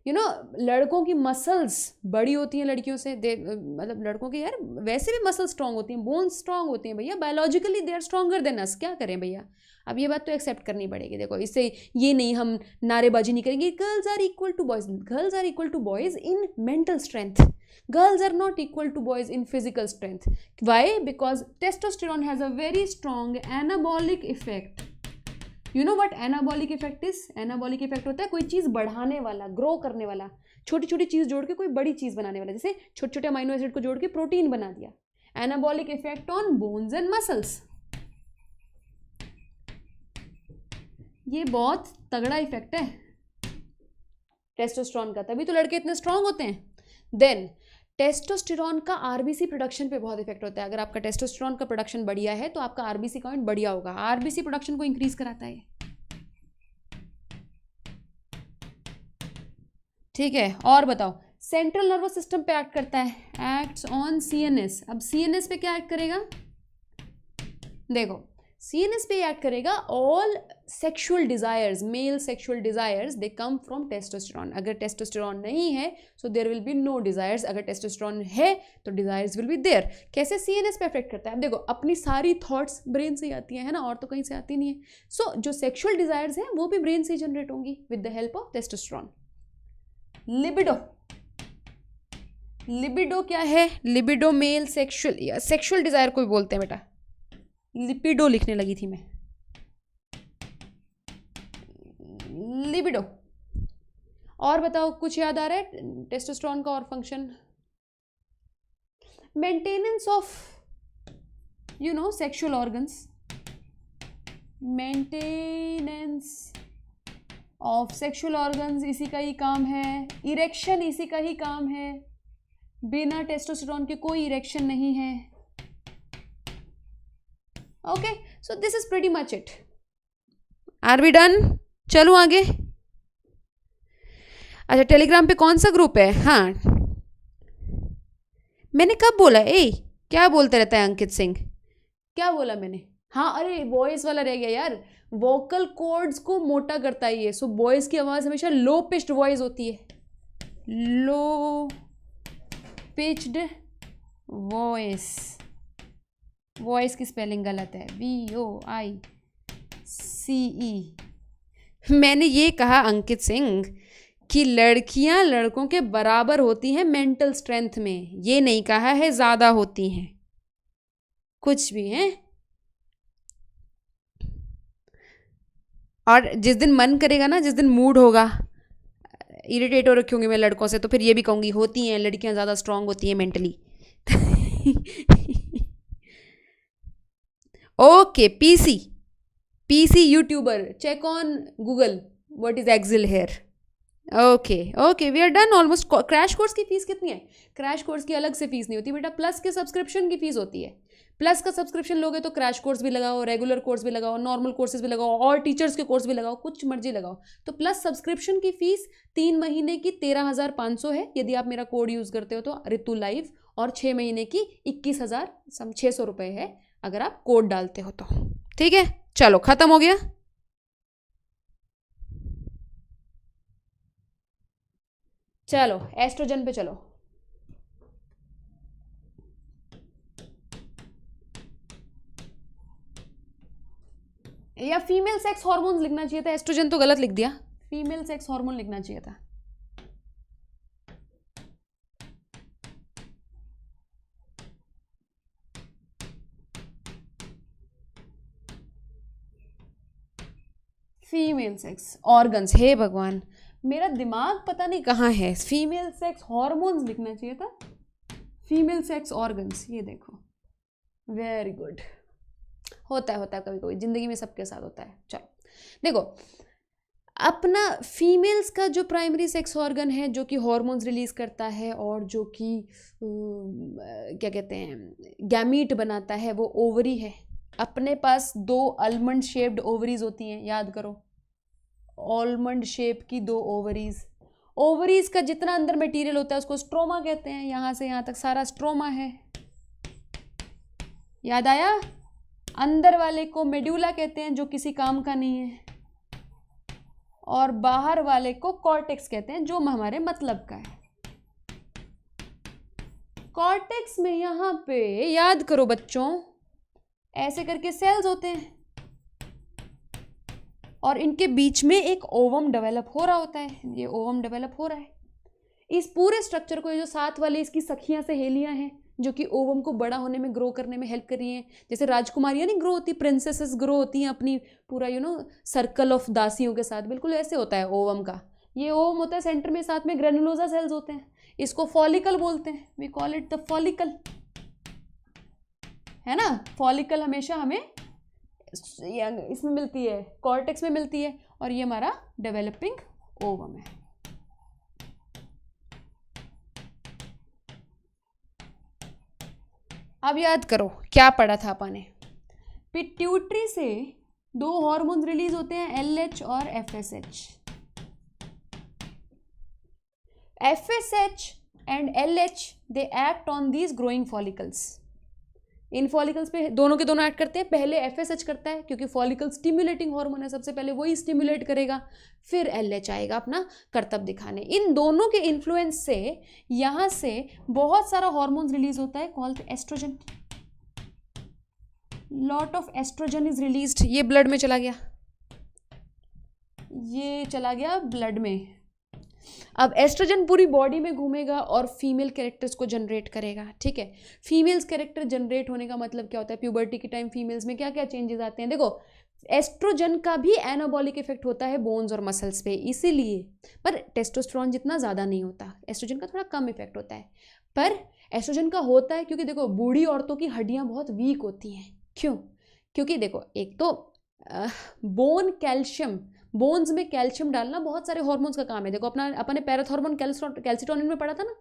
लड़कों की मसल्स बड़ी होती हैं लड़कियों से। मतलब लड़कों की यार वैसे भी मसल्स स्ट्रांग होती हैं, बोन्स स्ट्रांग होती हैं भैया, biologically they are stronger than us. क्या करें भैया, अब ये बात तो एक्सेप्ट करनी पड़ेगी। देखो इससे ये नहीं हम नारेबाजी नहीं करेंगे। Girls are equal to boys, girls are equal to boys in mental strength, girls are not equal to boys in physical strength. Why? Because testosterone has a very strong anabolic effect. You know what anabolic effect is? Anabolic effect होता है कोई चीज़ बढ़ाने वाला, grow करने वाला, छोटी छोटी चीज़ जोड़ के कोई बड़ी चीज़ बनाने वाला। जैसे छोटे छोटे अमाइनो एसिड को जोड़ के प्रोटीन बना दिया। Anabolic effect on bones and muscles, ये बहुत तगड़ा इफेक्ट है टेस्टोस्टेरॉन का, तभी तो लड़के इतने स्ट्रांग होते हैं। देन टेस्टोस्टेरॉन का आरबीसी प्रोडक्शन पे बहुत इफेक्ट होता है। अगर आपका टेस्टोस्टेरॉन का प्रोडक्शन बढ़िया है तो आपका आरबीसी काउंट बढ़िया होगा। आरबीसी प्रोडक्शन को इंक्रीज कराता है, ठीक है। और बताओ, सेंट्रल नर्वस सिस्टम पे एक्ट करता है, एक्ट्स ऑन सीएनएस। अब सीएनएस पे क्या एक्ट करेगा? देखो सीएनएस पे एक्ट करेगा all sexual desires, male sexual desires they come from testosterone. अगर टेस्टोस्टेरॉन नहीं है so there will be no desires, अगर टेस्टोस्टेरॉन है तो डिजायर्स विल बी देयर। कैसे सीएनएस पे अफेक्ट करता है? अब देखो अपनी सारी थॉट्स ब्रेन से ही आती हैं, है ना, और तो कहीं से आती नहीं है। सो जो सेक्सुअल डिजायर्स हैं वो भी ब्रेन से ही जनरेट होंगी with the help of testosterone. Libido, libido क्या है? लिबिडो मेल सेक्सुअल या सेक्सुअल डिजायर को भी बोलते हैं बेटा। लिपिडो लिखने लगी थी मैं, लिबिडो। और बताओ कुछ याद आ रहा है टेस्टोस्टेरॉन का और function? Maintenance of sexual organs, maintenance of sexual organs इसी का ही काम है। इरेक्शन इसी का ही काम है। बिना टेस्टोस्टेरॉन के कोई इरेक्शन नहीं है। Okay, so this is pretty much it. Are we done? चलो आगे। अच्छा, टेलीग्राम पे कौन सा ग्रुप है? हाँ, मैंने कब बोला? क्या बोलते रहता है अंकित सिंह? क्या बोला मैंने? हाँ, अरे वॉइस वाला रह गया यार। वोकल कॉर्ड्स को मोटा करता है ये। सो बॉयज की आवाज़ हमेशा लो पिच्ड वॉइस होती है, लो पिच्ड वॉइस। वॉइस की स्पेलिंग गलत है, VOICE। मैंने ये कहा अंकित सिंह कि लड़कियां लड़कों के बराबर होती हैं मेंटल स्ट्रेंथ में, ये नहीं कहा है ज़्यादा होती हैं। कुछ भी हैं। और जिस दिन मन करेगा ना, जिस दिन मूड होगा, इरिटेट हो रखी होंगी मैं लड़कों से, तो फिर ये भी कहूँगी होती हैं लड़कियां ज़्यादा स्ट्रांग होती हैं mentally. Okay, PC, PC YouTuber, check on Google what is axil hair. Okay okay, we are done almost. Crash course की फीस कितनी है? क्रैश कोर्स की अलग से फीस नहीं होती बेटा, प्लस के सब्सक्रिप्शन की फीस होती है। प्लस का सब्सक्रिप्शन लोगे तो क्रैश कोर्स भी लगाओ, रेगुलर कोर्स भी लगाओ, नॉर्मल कोर्सेज भी लगाओ, और टीचर्स के कोर्स भी लगाओ, कुछ मर्जी लगाओ। तो प्लस सब्सक्रिप्शन की फीस 3 महीने की 13,500 है यदि आप मेरा कोड यूज़ करते हो तो ऋतु लाइव, और 6 महीने की 21,600 रुपये है अगर आप कोड डालते हो तो। ठीक है, चलो खत्म हो गया। चलो एस्ट्रोजन पे चलो। या फीमेल सेक्स हार्मोन्स लिखना चाहिए था, एस्ट्रोजन तो गलत लिख दिया, फीमेल सेक्स हार्मोन लिखना चाहिए था। फीमेल सेक्स ऑर्गन्स, हे भगवान मेरा दिमाग पता नहीं कहाँ है, फीमेल सेक्स हार्मोन्स लिखना चाहिए था, फीमेल सेक्स ऑर्गन्स। ये देखो, वेरी गुड। होता है कभी कभी ज़िंदगी में, सबके साथ होता है। चलो देखो, अपना फीमेल्स का जो प्राइमरी सेक्स ऑर्गन है जो कि हार्मोन्स रिलीज करता है और जो कि क्या कहते हैं गैमीट बनाता है, वो ओवरी है। अपने पास 2 आलमंड शेप्ड ओवरीज होती हैं, याद करो, आलमंड शेप की 2 ओवरीज। ओवरीज का जितना अंदर मटेरियल होता है उसको स्ट्रोमा कहते हैं, यहाँ से यहाँ तक सारा स्ट्रोमा है। याद आया? अंदर वाले को मेड्यूला कहते हैं जो किसी काम का नहीं है, और बाहर वाले को कॉर्टेक्स कहते हैं जो हमारे मतलब का है। कॉर्टेक्स में यहाँ पे याद करो बच्चों, ऐसे करके सेल्स होते हैं और इनके बीच में एक ओवम डेवलप हो रहा होता है। ये ओवम डेवलप हो रहा है। इस पूरे स्ट्रक्चर को, ये जो साथ वाले इसकी सखियां सहेलियां हैं जो कि ओवम को बड़ा होने में, ग्रो करने में हेल्प कर रही हैं, जैसे राजकुमारियां नहीं ग्रो होती, प्रिंसेसेस ग्रो होती हैं अपनी पूरा सर्कल ऑफ दासियों के साथ, बिल्कुल ऐसे होता है ओवम का। ये ओवम होता है सेंटर में, साथ में ग्रेनुलोजा सेल्स होते हैं, इसको फॉलिकल बोलते हैं, we call it the follicle, है ना। फॉलिकल हमेशा हमें इसमें मिलती है, कॉर्टेक्स में मिलती है, और ये हमारा डेवलपिंग ओवम है। अब याद करो क्या पढ़ा था अपने। पिट्यूटरी से 2 हार्मोन्स रिलीज होते हैं, LH और FSH। FSH and LH they act on these growing follicles. In follicles पे दोनों के दोनों एक्ट करते हैं। पहले FSH करता है क्योंकि फॉलिकल स्टिमुलेटिंग हार्मोन है, सबसे पहले वही स्टिमुलेट करेगा, फिर LH आएगा अपना कर्तव्य दिखाने। इन दोनों के इन्फ्लुएंस से यहाँ से बहुत सारा हार्मोन्स रिलीज होता है called oestrogen. Lot of oestrogen is released. ये ब्लड में चला गया, ये चला गया ब्लड में। अब एस्ट्रोजन पूरी बॉडी में घूमेगा और फीमेल कैरेक्टर्स को जनरेट करेगा। ठीक है, फीमेल्स कैरेक्टर जनरेट होने का मतलब क्या होता है? प्यूबर्टी के टाइम फीमेल्स में क्या क्या चेंजेस आते हैं? देखो, एस्ट्रोजन का भी एनाबॉलिक इफेक्ट होता है बोन्स और मसल्स पे, इसीलिए, पर टेस्टोस्टेरोन जितना ज़्यादा नहीं होता, एस्ट्रोजन का थोड़ा कम इफेक्ट होता है। पर एस्ट्रोजन का होता है क्योंकि देखो बूढ़ी औरतों की हड्डियाँ बहुत वीक होती हैं। क्यों? क्योंकि देखो, एक तो बोन कैल्शियम, बोन्स में कैल्शियम डालना बहुत सारे हार्मोन्स का काम है। देखो अपने पैराथॉर्मोन कैल्सिटोनिन में पढ़ा था ना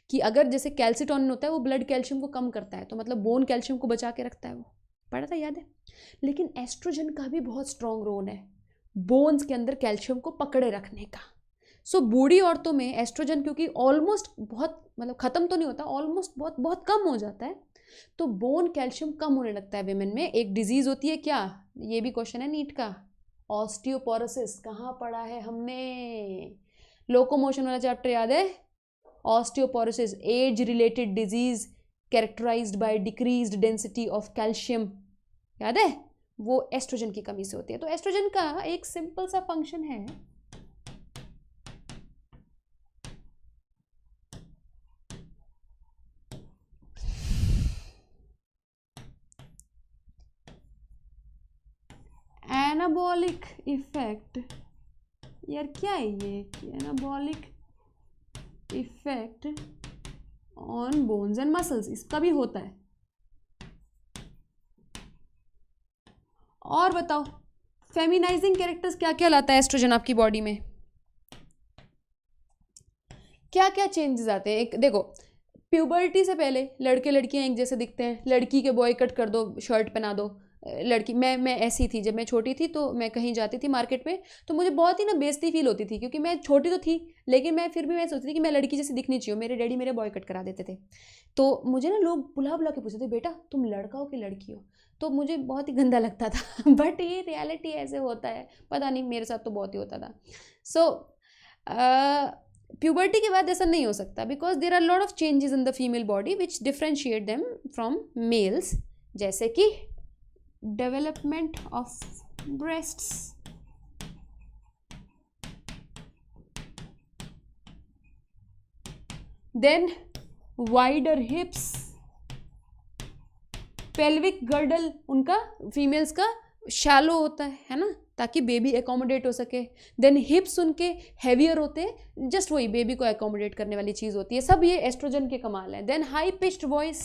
कि अगर जैसे कैल्सिटोनिन होता है वो ब्लड कैल्शियम को कम करता है, तो मतलब बोन कैल्शियम को बचा के रखता है, वो पढ़ा था, याद है। लेकिन एस्ट्रोजन का भी बहुत स्ट्रॉन्ग रोल है बोन्स के अंदर कैल्शियम को पकड़े रखने का। सो बूढ़ी औरतों में एस्ट्रोजन क्योंकि ऑलमोस्ट बहुत, मतलब ख़त्म तो नहीं होता, ऑलमोस्ट बहुत बहुत कम हो जाता है, तो बोन कैल्शियम कम होने लगता है विमेन में। एक डिजीज़ होती है क्या, ये भी क्वेश्चन है नीट का, ऑस्टियोपोरोसिस। कहाँ पढ़ा है हमने? लोकोमोशन वाला चैप्टर याद है? Osteoporosis, age related disease characterised by decreased density of calcium, याद है? वो एस्ट्रोजन की कमी से होती है। तो एस्ट्रोजन का एक सिंपल सा फंक्शन है, एनाबॉलिक इफेक्ट। यार क्या है ये? Anabolic effect on bones and muscles, इसका भी होता है। और बताओ फेमिनाइजिंग कैरेक्टर्स क्या क्या लाता है एस्ट्रोजन आपकी बॉडी में, क्या क्या चेंजेस आते हैं। एक देखो, प्यूबर्टी से पहले लड़के लड़कियां एक जैसे दिखते हैं, लड़की के बॉय कट कर दो, शर्ट पहना दो। लड़की, मैं ऐसी थी जब मैं छोटी थी, तो मैं कहीं जाती थी मार्केट में, तो मुझे बहुत ही ना बेइज्जती फील होती थी, क्योंकि मैं छोटी तो थी लेकिन मैं फिर भी मैं सोचती थी कि मैं लड़की जैसी दिखनी चाहिए। मेरे डैडी मेरे बॉय कट करा देते थे, तो मुझे ना लोग बुला बुला के पूछते थे, बेटा तुम लड़का हो कि लड़की हो, तो मुझे बहुत ही गंदा लगता था बट ये रियलिटी ऐसे होता है, पता नहीं मेरे साथ तो बहुत ही होता था। सो प्यूबर्टी के बाद ऐसा नहीं हो सकता, because there are lot of changes in the female body which differentiate them from males, जैसे कि development of breasts, then wider hips, pelvic girdle उनका फीमेल्स का शैलो होता है ना, ताकि बेबी एकोमोडेट हो सके। देन हिप्स उनके हैवियर होते हैं, जस्ट वही बेबी को एकोमोडेट करने वाली चीज़ होती है। सब ये एस्ट्रोजन के कमाल है। Then high pitched voice,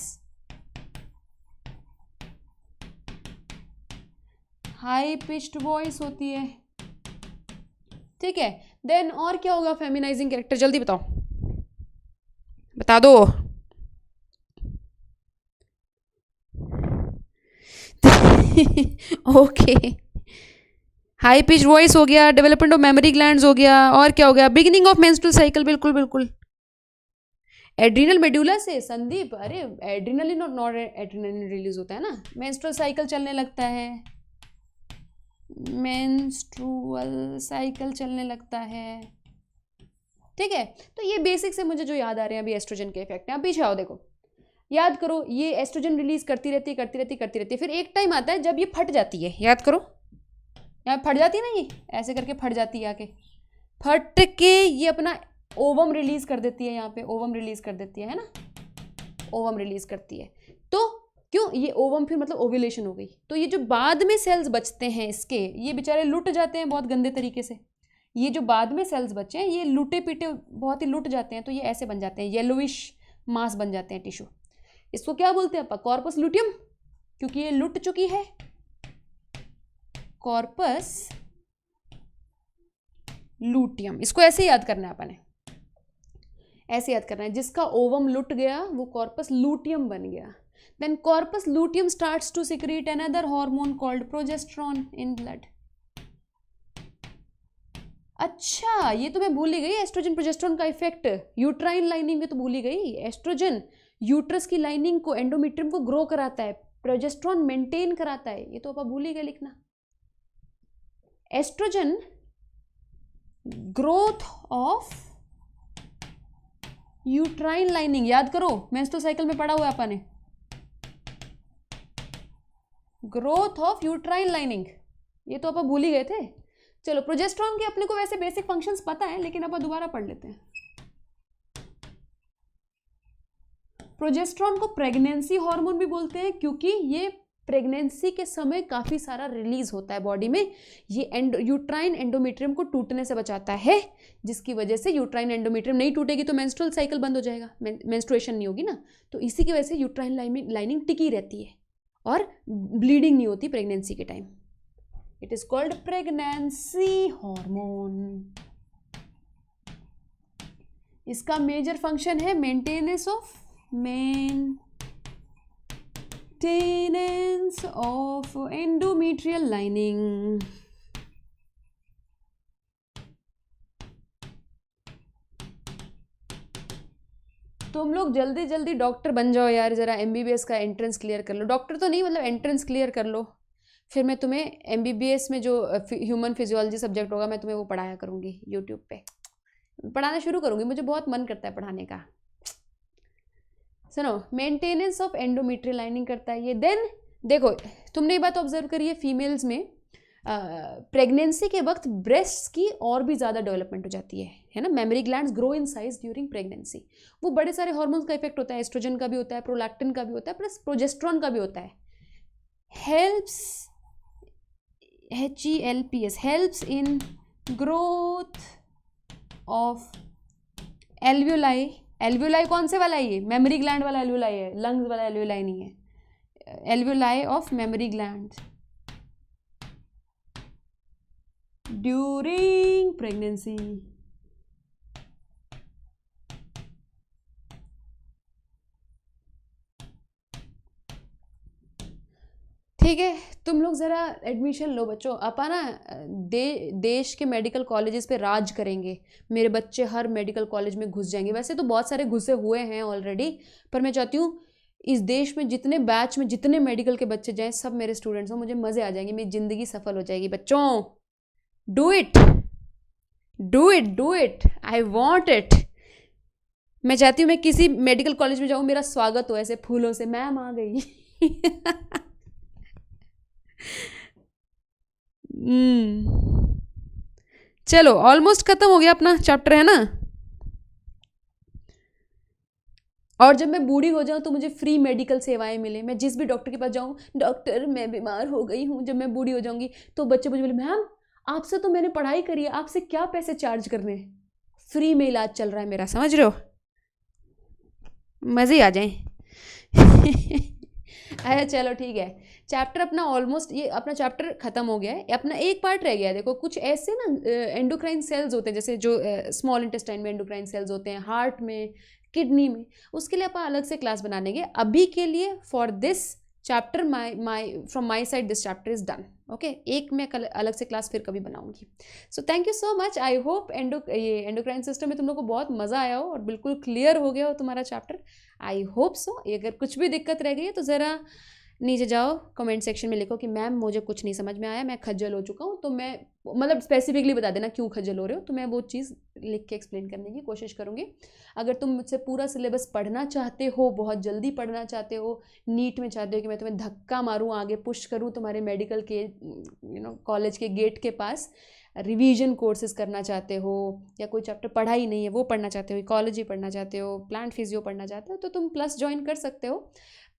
high pitched voice होती है, ठीक है। देन और क्या होगा फेमिनाइजिंग कैरेक्टर, जल्दी बताओ, बता दो ओके, हाई पिच वॉइस हो गया, डेवलपमेंट ऑफ मेमोरी ग्लैंड्स हो गया, और क्या हो गया, बिगिनिंग ऑफ मेंस्ट्रुअल साइकिल, बिल्कुल बिल्कुल। एड्रिनल मेडुला से संदीप, अरे एड्रिनलिन और नॉर एड्रिनलिन रिलीज होता है ना, मेंस्ट्रुअल साइकिल चलने लगता है, मेंस्ट्रुअल साइकिल चलने लगता है, ठीक है। तो ये बेसिक से मुझे जो याद आ रहे हैं अभी एस्ट्रोजन के इफेक्ट हैं। आप पीछे आओ, देखो याद करो, ये एस्ट्रोजन रिलीज करती रहती है, फिर एक टाइम आता है जब ये फट जाती है, याद करो, यहाँ फट जाती है ना, ये ऐसे करके फट जाती है, आके फट के ये अपना ओवम रिलीज कर देती है, यहाँ पे ओवम रिलीज कर देती है ना, ओवम रिलीज करती है। तो क्यों, ये ओवम फिर मतलब ओव्यूलेशन हो गई, तो ये जो बाद में सेल्स बचते हैं इसके, ये बेचारे लुट जाते हैं बहुत गंदे तरीके से। ये जो बाद में सेल्स बचे हैं ये लुटे पीटे बहुत ही लुट जाते हैं, तो ये ऐसे बन जाते हैं, येलोविश मास बन जाते हैं टिश्यू। इसको क्या बोलते हैं अपन, कॉर्पस लुटियम, क्योंकि ये लुट चुकी है, कॉर्पस लुटियम। इसको ऐसे याद करना है अपन ने, ऐसे याद करना है, जिसका ओवम लुट गया वो कॉर्पस लुटियम बन गया। Then corpus luteum starts to secrete another hormone called progesterone in blood. अच्छा, ये तो मैं भूल ही गई, एस्ट्रोजन प्रोजेस्टेरॉन का इफेक्ट यूट्राइन लाइनिंग में तो भूल ही गई। एस्ट्रोजन यूट्रस की लाइनिंग को, एंडोमेट्रियम को ग्रो कराता है, प्रोजेस्टेरॉन मेंटेन कराता है, ये तो आप भूल ही गए लिखना। Oestrogen growth of uterine lining, याद करो मेंस्ट्रुअल साइकिल में पढ़ा हुआ है अपन ने, ग्रोथ ऑफ यूट्राइन लाइनिंग, ये तो अपन भूल ही गए थे। चलो, प्रोजेस्टेरॉन के अपने को वैसे बेसिक फंक्शंस पता है, लेकिन अपन दोबारा पढ़ लेते हैं। प्रोजेस्टेरॉन को प्रेगनेंसी हार्मोन भी बोलते हैं, क्योंकि ये प्रेगनेंसी के समय काफ़ी सारा रिलीज होता है बॉडी में। ये यूट्राइन एंडोमेट्रियम को टूटने से बचाता है, जिसकी वजह से यूट्राइन एंडोमेट्रियम नहीं टूटेगी तो मेंस्ट्रुअल साइकिल बंद हो जाएगा, मेंस्ट्रुएशन नहीं होगी ना, तो इसी की वजह से यूट्राइन लाइनिंग टिकी रहती है और ब्लीडिंग नहीं होती प्रेगनेंसी के time. It is called pregnancy hormone. इसका मेजर फंक्शन है मेंटेनेंस ऑफ एंडोमेट्रियल लाइनिंग। तुम लोग जल्दी जल्दी डॉक्टर बन जाओ यार, जरा एमबीबीएस का एंट्रेंस क्लियर कर लो, डॉक्टर तो नहीं मतलब एंट्रेंस क्लियर कर लो, फिर मैं तुम्हें एमबीबीएस में जो ह्यूमन फिजियोलॉजी सब्जेक्ट होगा मैं तुम्हें वो पढ़ाया करूँगी, यूट्यूब पे पढ़ाना शुरू करूँगी, मुझे बहुत मन करता है पढ़ाने का। सुनो, मेंटेनेंस ऑफ एंडोमेट्रियल लाइनिंग करता है ये। देन देखो, तुमने ये बात ऑब्जर्व करी है फीमेल्स में प्रेगनेंसी के वक्त ब्रेस्ट की और भी ज़्यादा डेवलपमेंट हो जाती है ना, mammary glands grow in size during pregnancy. वो बड़े सारे हार्मोन्स का इफेक्ट होता है, एस्ट्रोजन का भी होता है, प्रोलैक्टिन का भी होता है, प्लस प्रोजेस्टेरॉन का भी होता है। Helps, HELPS, helps in growth of alveoli. Alveoli कौन से वाला है, ये मेमोरी ग्लैंड वाला एल्वियोलाई है, लंग्स वाला एल्वियोलाई नहीं है, alveoli of memory gland. During pregnancy. ठीक है, तुम लोग ज़रा एडमिशन लो बच्चों। अपा ना देश के मेडिकल कॉलेजेस पे राज करेंगे। मेरे बच्चे हर मेडिकल कॉलेज में घुस जाएंगे। वैसे तो बहुत सारे घुसे हुए हैं ऑलरेडी, पर मैं चाहती हूँ इस देश में जितने बैच में जितने मेडिकल के बच्चे जाएं सब मेरे स्टूडेंट्स हों। मुझे मज़े आ जाएंगे, मेरी ज़िंदगी सफल हो जाएगी। बच्चों do it, do it, do it, I want it. मैं चाहती हूँ मैं किसी मेडिकल कॉलेज में जाऊँ, मेरा स्वागत हो ऐसे फूलों से, मैम आ गई। चलो ऑलमोस्ट खत्म हो गया अपना चैप्टर, है ना। और जब मैं बूढ़ी हो जाऊं तो मुझे फ्री मेडिकल सेवाएं मिले। मैं जिस भी डॉक्टर के पास जाऊं, डॉक्टर मैं बीमार हो गई हूं, जब मैं बूढ़ी हो जाऊंगी तो बच्चे मुझे बोले मैम आपसे तो मैंने पढ़ाई करी है, आपसे क्या पैसे चार्ज करने, फ्री में इलाज चल रहा है मेरा, समझ रहे हो। मज़े आ जाएं। अच्छा चलो ठीक है, चैप्टर अपना ऑलमोस्ट, ये अपना चैप्टर खत्म हो गया है। अपना एक पार्ट रह गया है। देखो कुछ ऐसे ना एंडोक्राइन सेल्स होते हैं, जैसे जो स्मॉल इंटेस्टाइन में एंडोक्राइन सेल्स होते हैं, हार्ट में, किडनी में, उसके लिए अपन अलग से क्लास बनाएंगे। अभी के लिए for this chapter from my side this chapter is done. Okay, एक मैं अलग से क्लास फिर कभी बनाऊंगी। So thank you so much. I hope ये एंडोक्राइन सिस्टम में तुम लोग को बहुत मज़ा आया हो और बिल्कुल क्लियर हो गया हो तुम्हारा चैप्टर। I hope so. अगर कुछ भी दिक्कत रह गई है तो ज़रा नीचे जाओ कमेंट सेक्शन में लिखो कि मैम मुझे कुछ नहीं समझ में आया, मैं खज्जल हो चुका हूँ। तो मैं मतलब स्पेसिफिकली बता देना क्यों खज्जल हो रहे हो, तो मैं वो चीज़ लिख के एक्सप्लेन करने की कोशिश करूँगी। अगर तुम मुझसे पूरा सिलेबस पढ़ना चाहते हो, बहुत जल्दी पढ़ना चाहते हो, नीट में चाहते हो कि मैं तुम्हें धक्का मारूँ, आगे पुश करूँ तुम्हारे मेडिकल के कॉलेज के गेट के पास, रिवीजन कोर्सेज करना चाहते हो, या कोई चैप्टर पढ़ा ही नहीं है वो पढ़ना चाहते हो, इकोलॉजी पढ़ना चाहते हो, प्लांट फिजियो पढ़ना चाहते हो, तो तुम प्लस ज्वाइन कर सकते हो।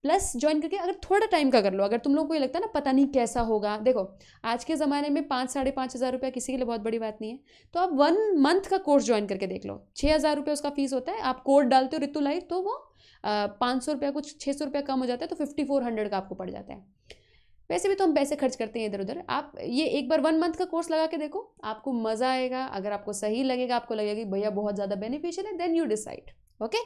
प्लस ज्वाइन करके अगर थोड़ा टाइम का कर लो, अगर तुम लोगों को ये लगता है ना पता नहीं कैसा होगा, देखो आज के ज़माने में 5-5.5 हज़ार रुपया किसी के लिए बहुत बड़ी बात नहीं है। तो आप 1 मंथ का कोर्स ज्वाइन करके देख लो, 6,000 रुपये उसका फीस होता है। आप कोड डालते हो ऋतु लाइव तो वो 500 रुपया, कुछ 600 रुपया कम हो जाता है, तो 5400 का आपको पड़ जाता है। वैसे भी तो हम पैसे खर्च करते हैं इधर उधर। आप ये एक बार 1 मंथ का कोर्स लगा के देखो, आपको मज़ा आएगा। अगर आपको सही लगेगा, आपको लगेगा कि भैया बहुत ज़्यादा बेनिफिशियल है, then you decide. Okay,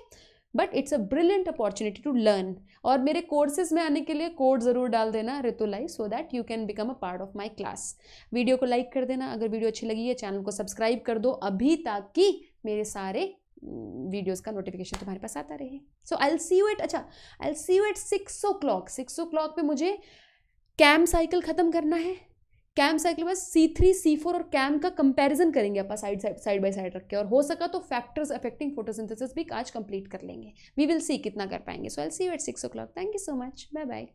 but it's a brilliant opportunity to learn. और मेरे कोर्सेज में आने के लिए कोड ज़रूर डाल देना Ritu live, so that you can become a part of my class. Video को लाइक कर देना, अगर वीडियो अच्छी लगी है चैनल को सब्सक्राइब कर दो अभी, ताकि मेरे सारे वीडियोस का नोटिफिकेशन तुम्हारे पास आता रहे। So I will see you at, अच्छा I will see you at 6 o'clock। 6 o'clock पे मुझे कैम साइकिल ख़त्म करना है। कैम साइकिल में C3 C4 और कैम का कंपैरिजन करेंगे अपन साइड बाय साइड रख के, और हो सका तो फैक्टर्स अफेक्टिंग फोटोसिंथेसिस भी आज कंप्लीट कर लेंगे। वी विल सी कितना कर पाएंगे। So I will see you at 6 o'clock। Thank you so much, bye bye.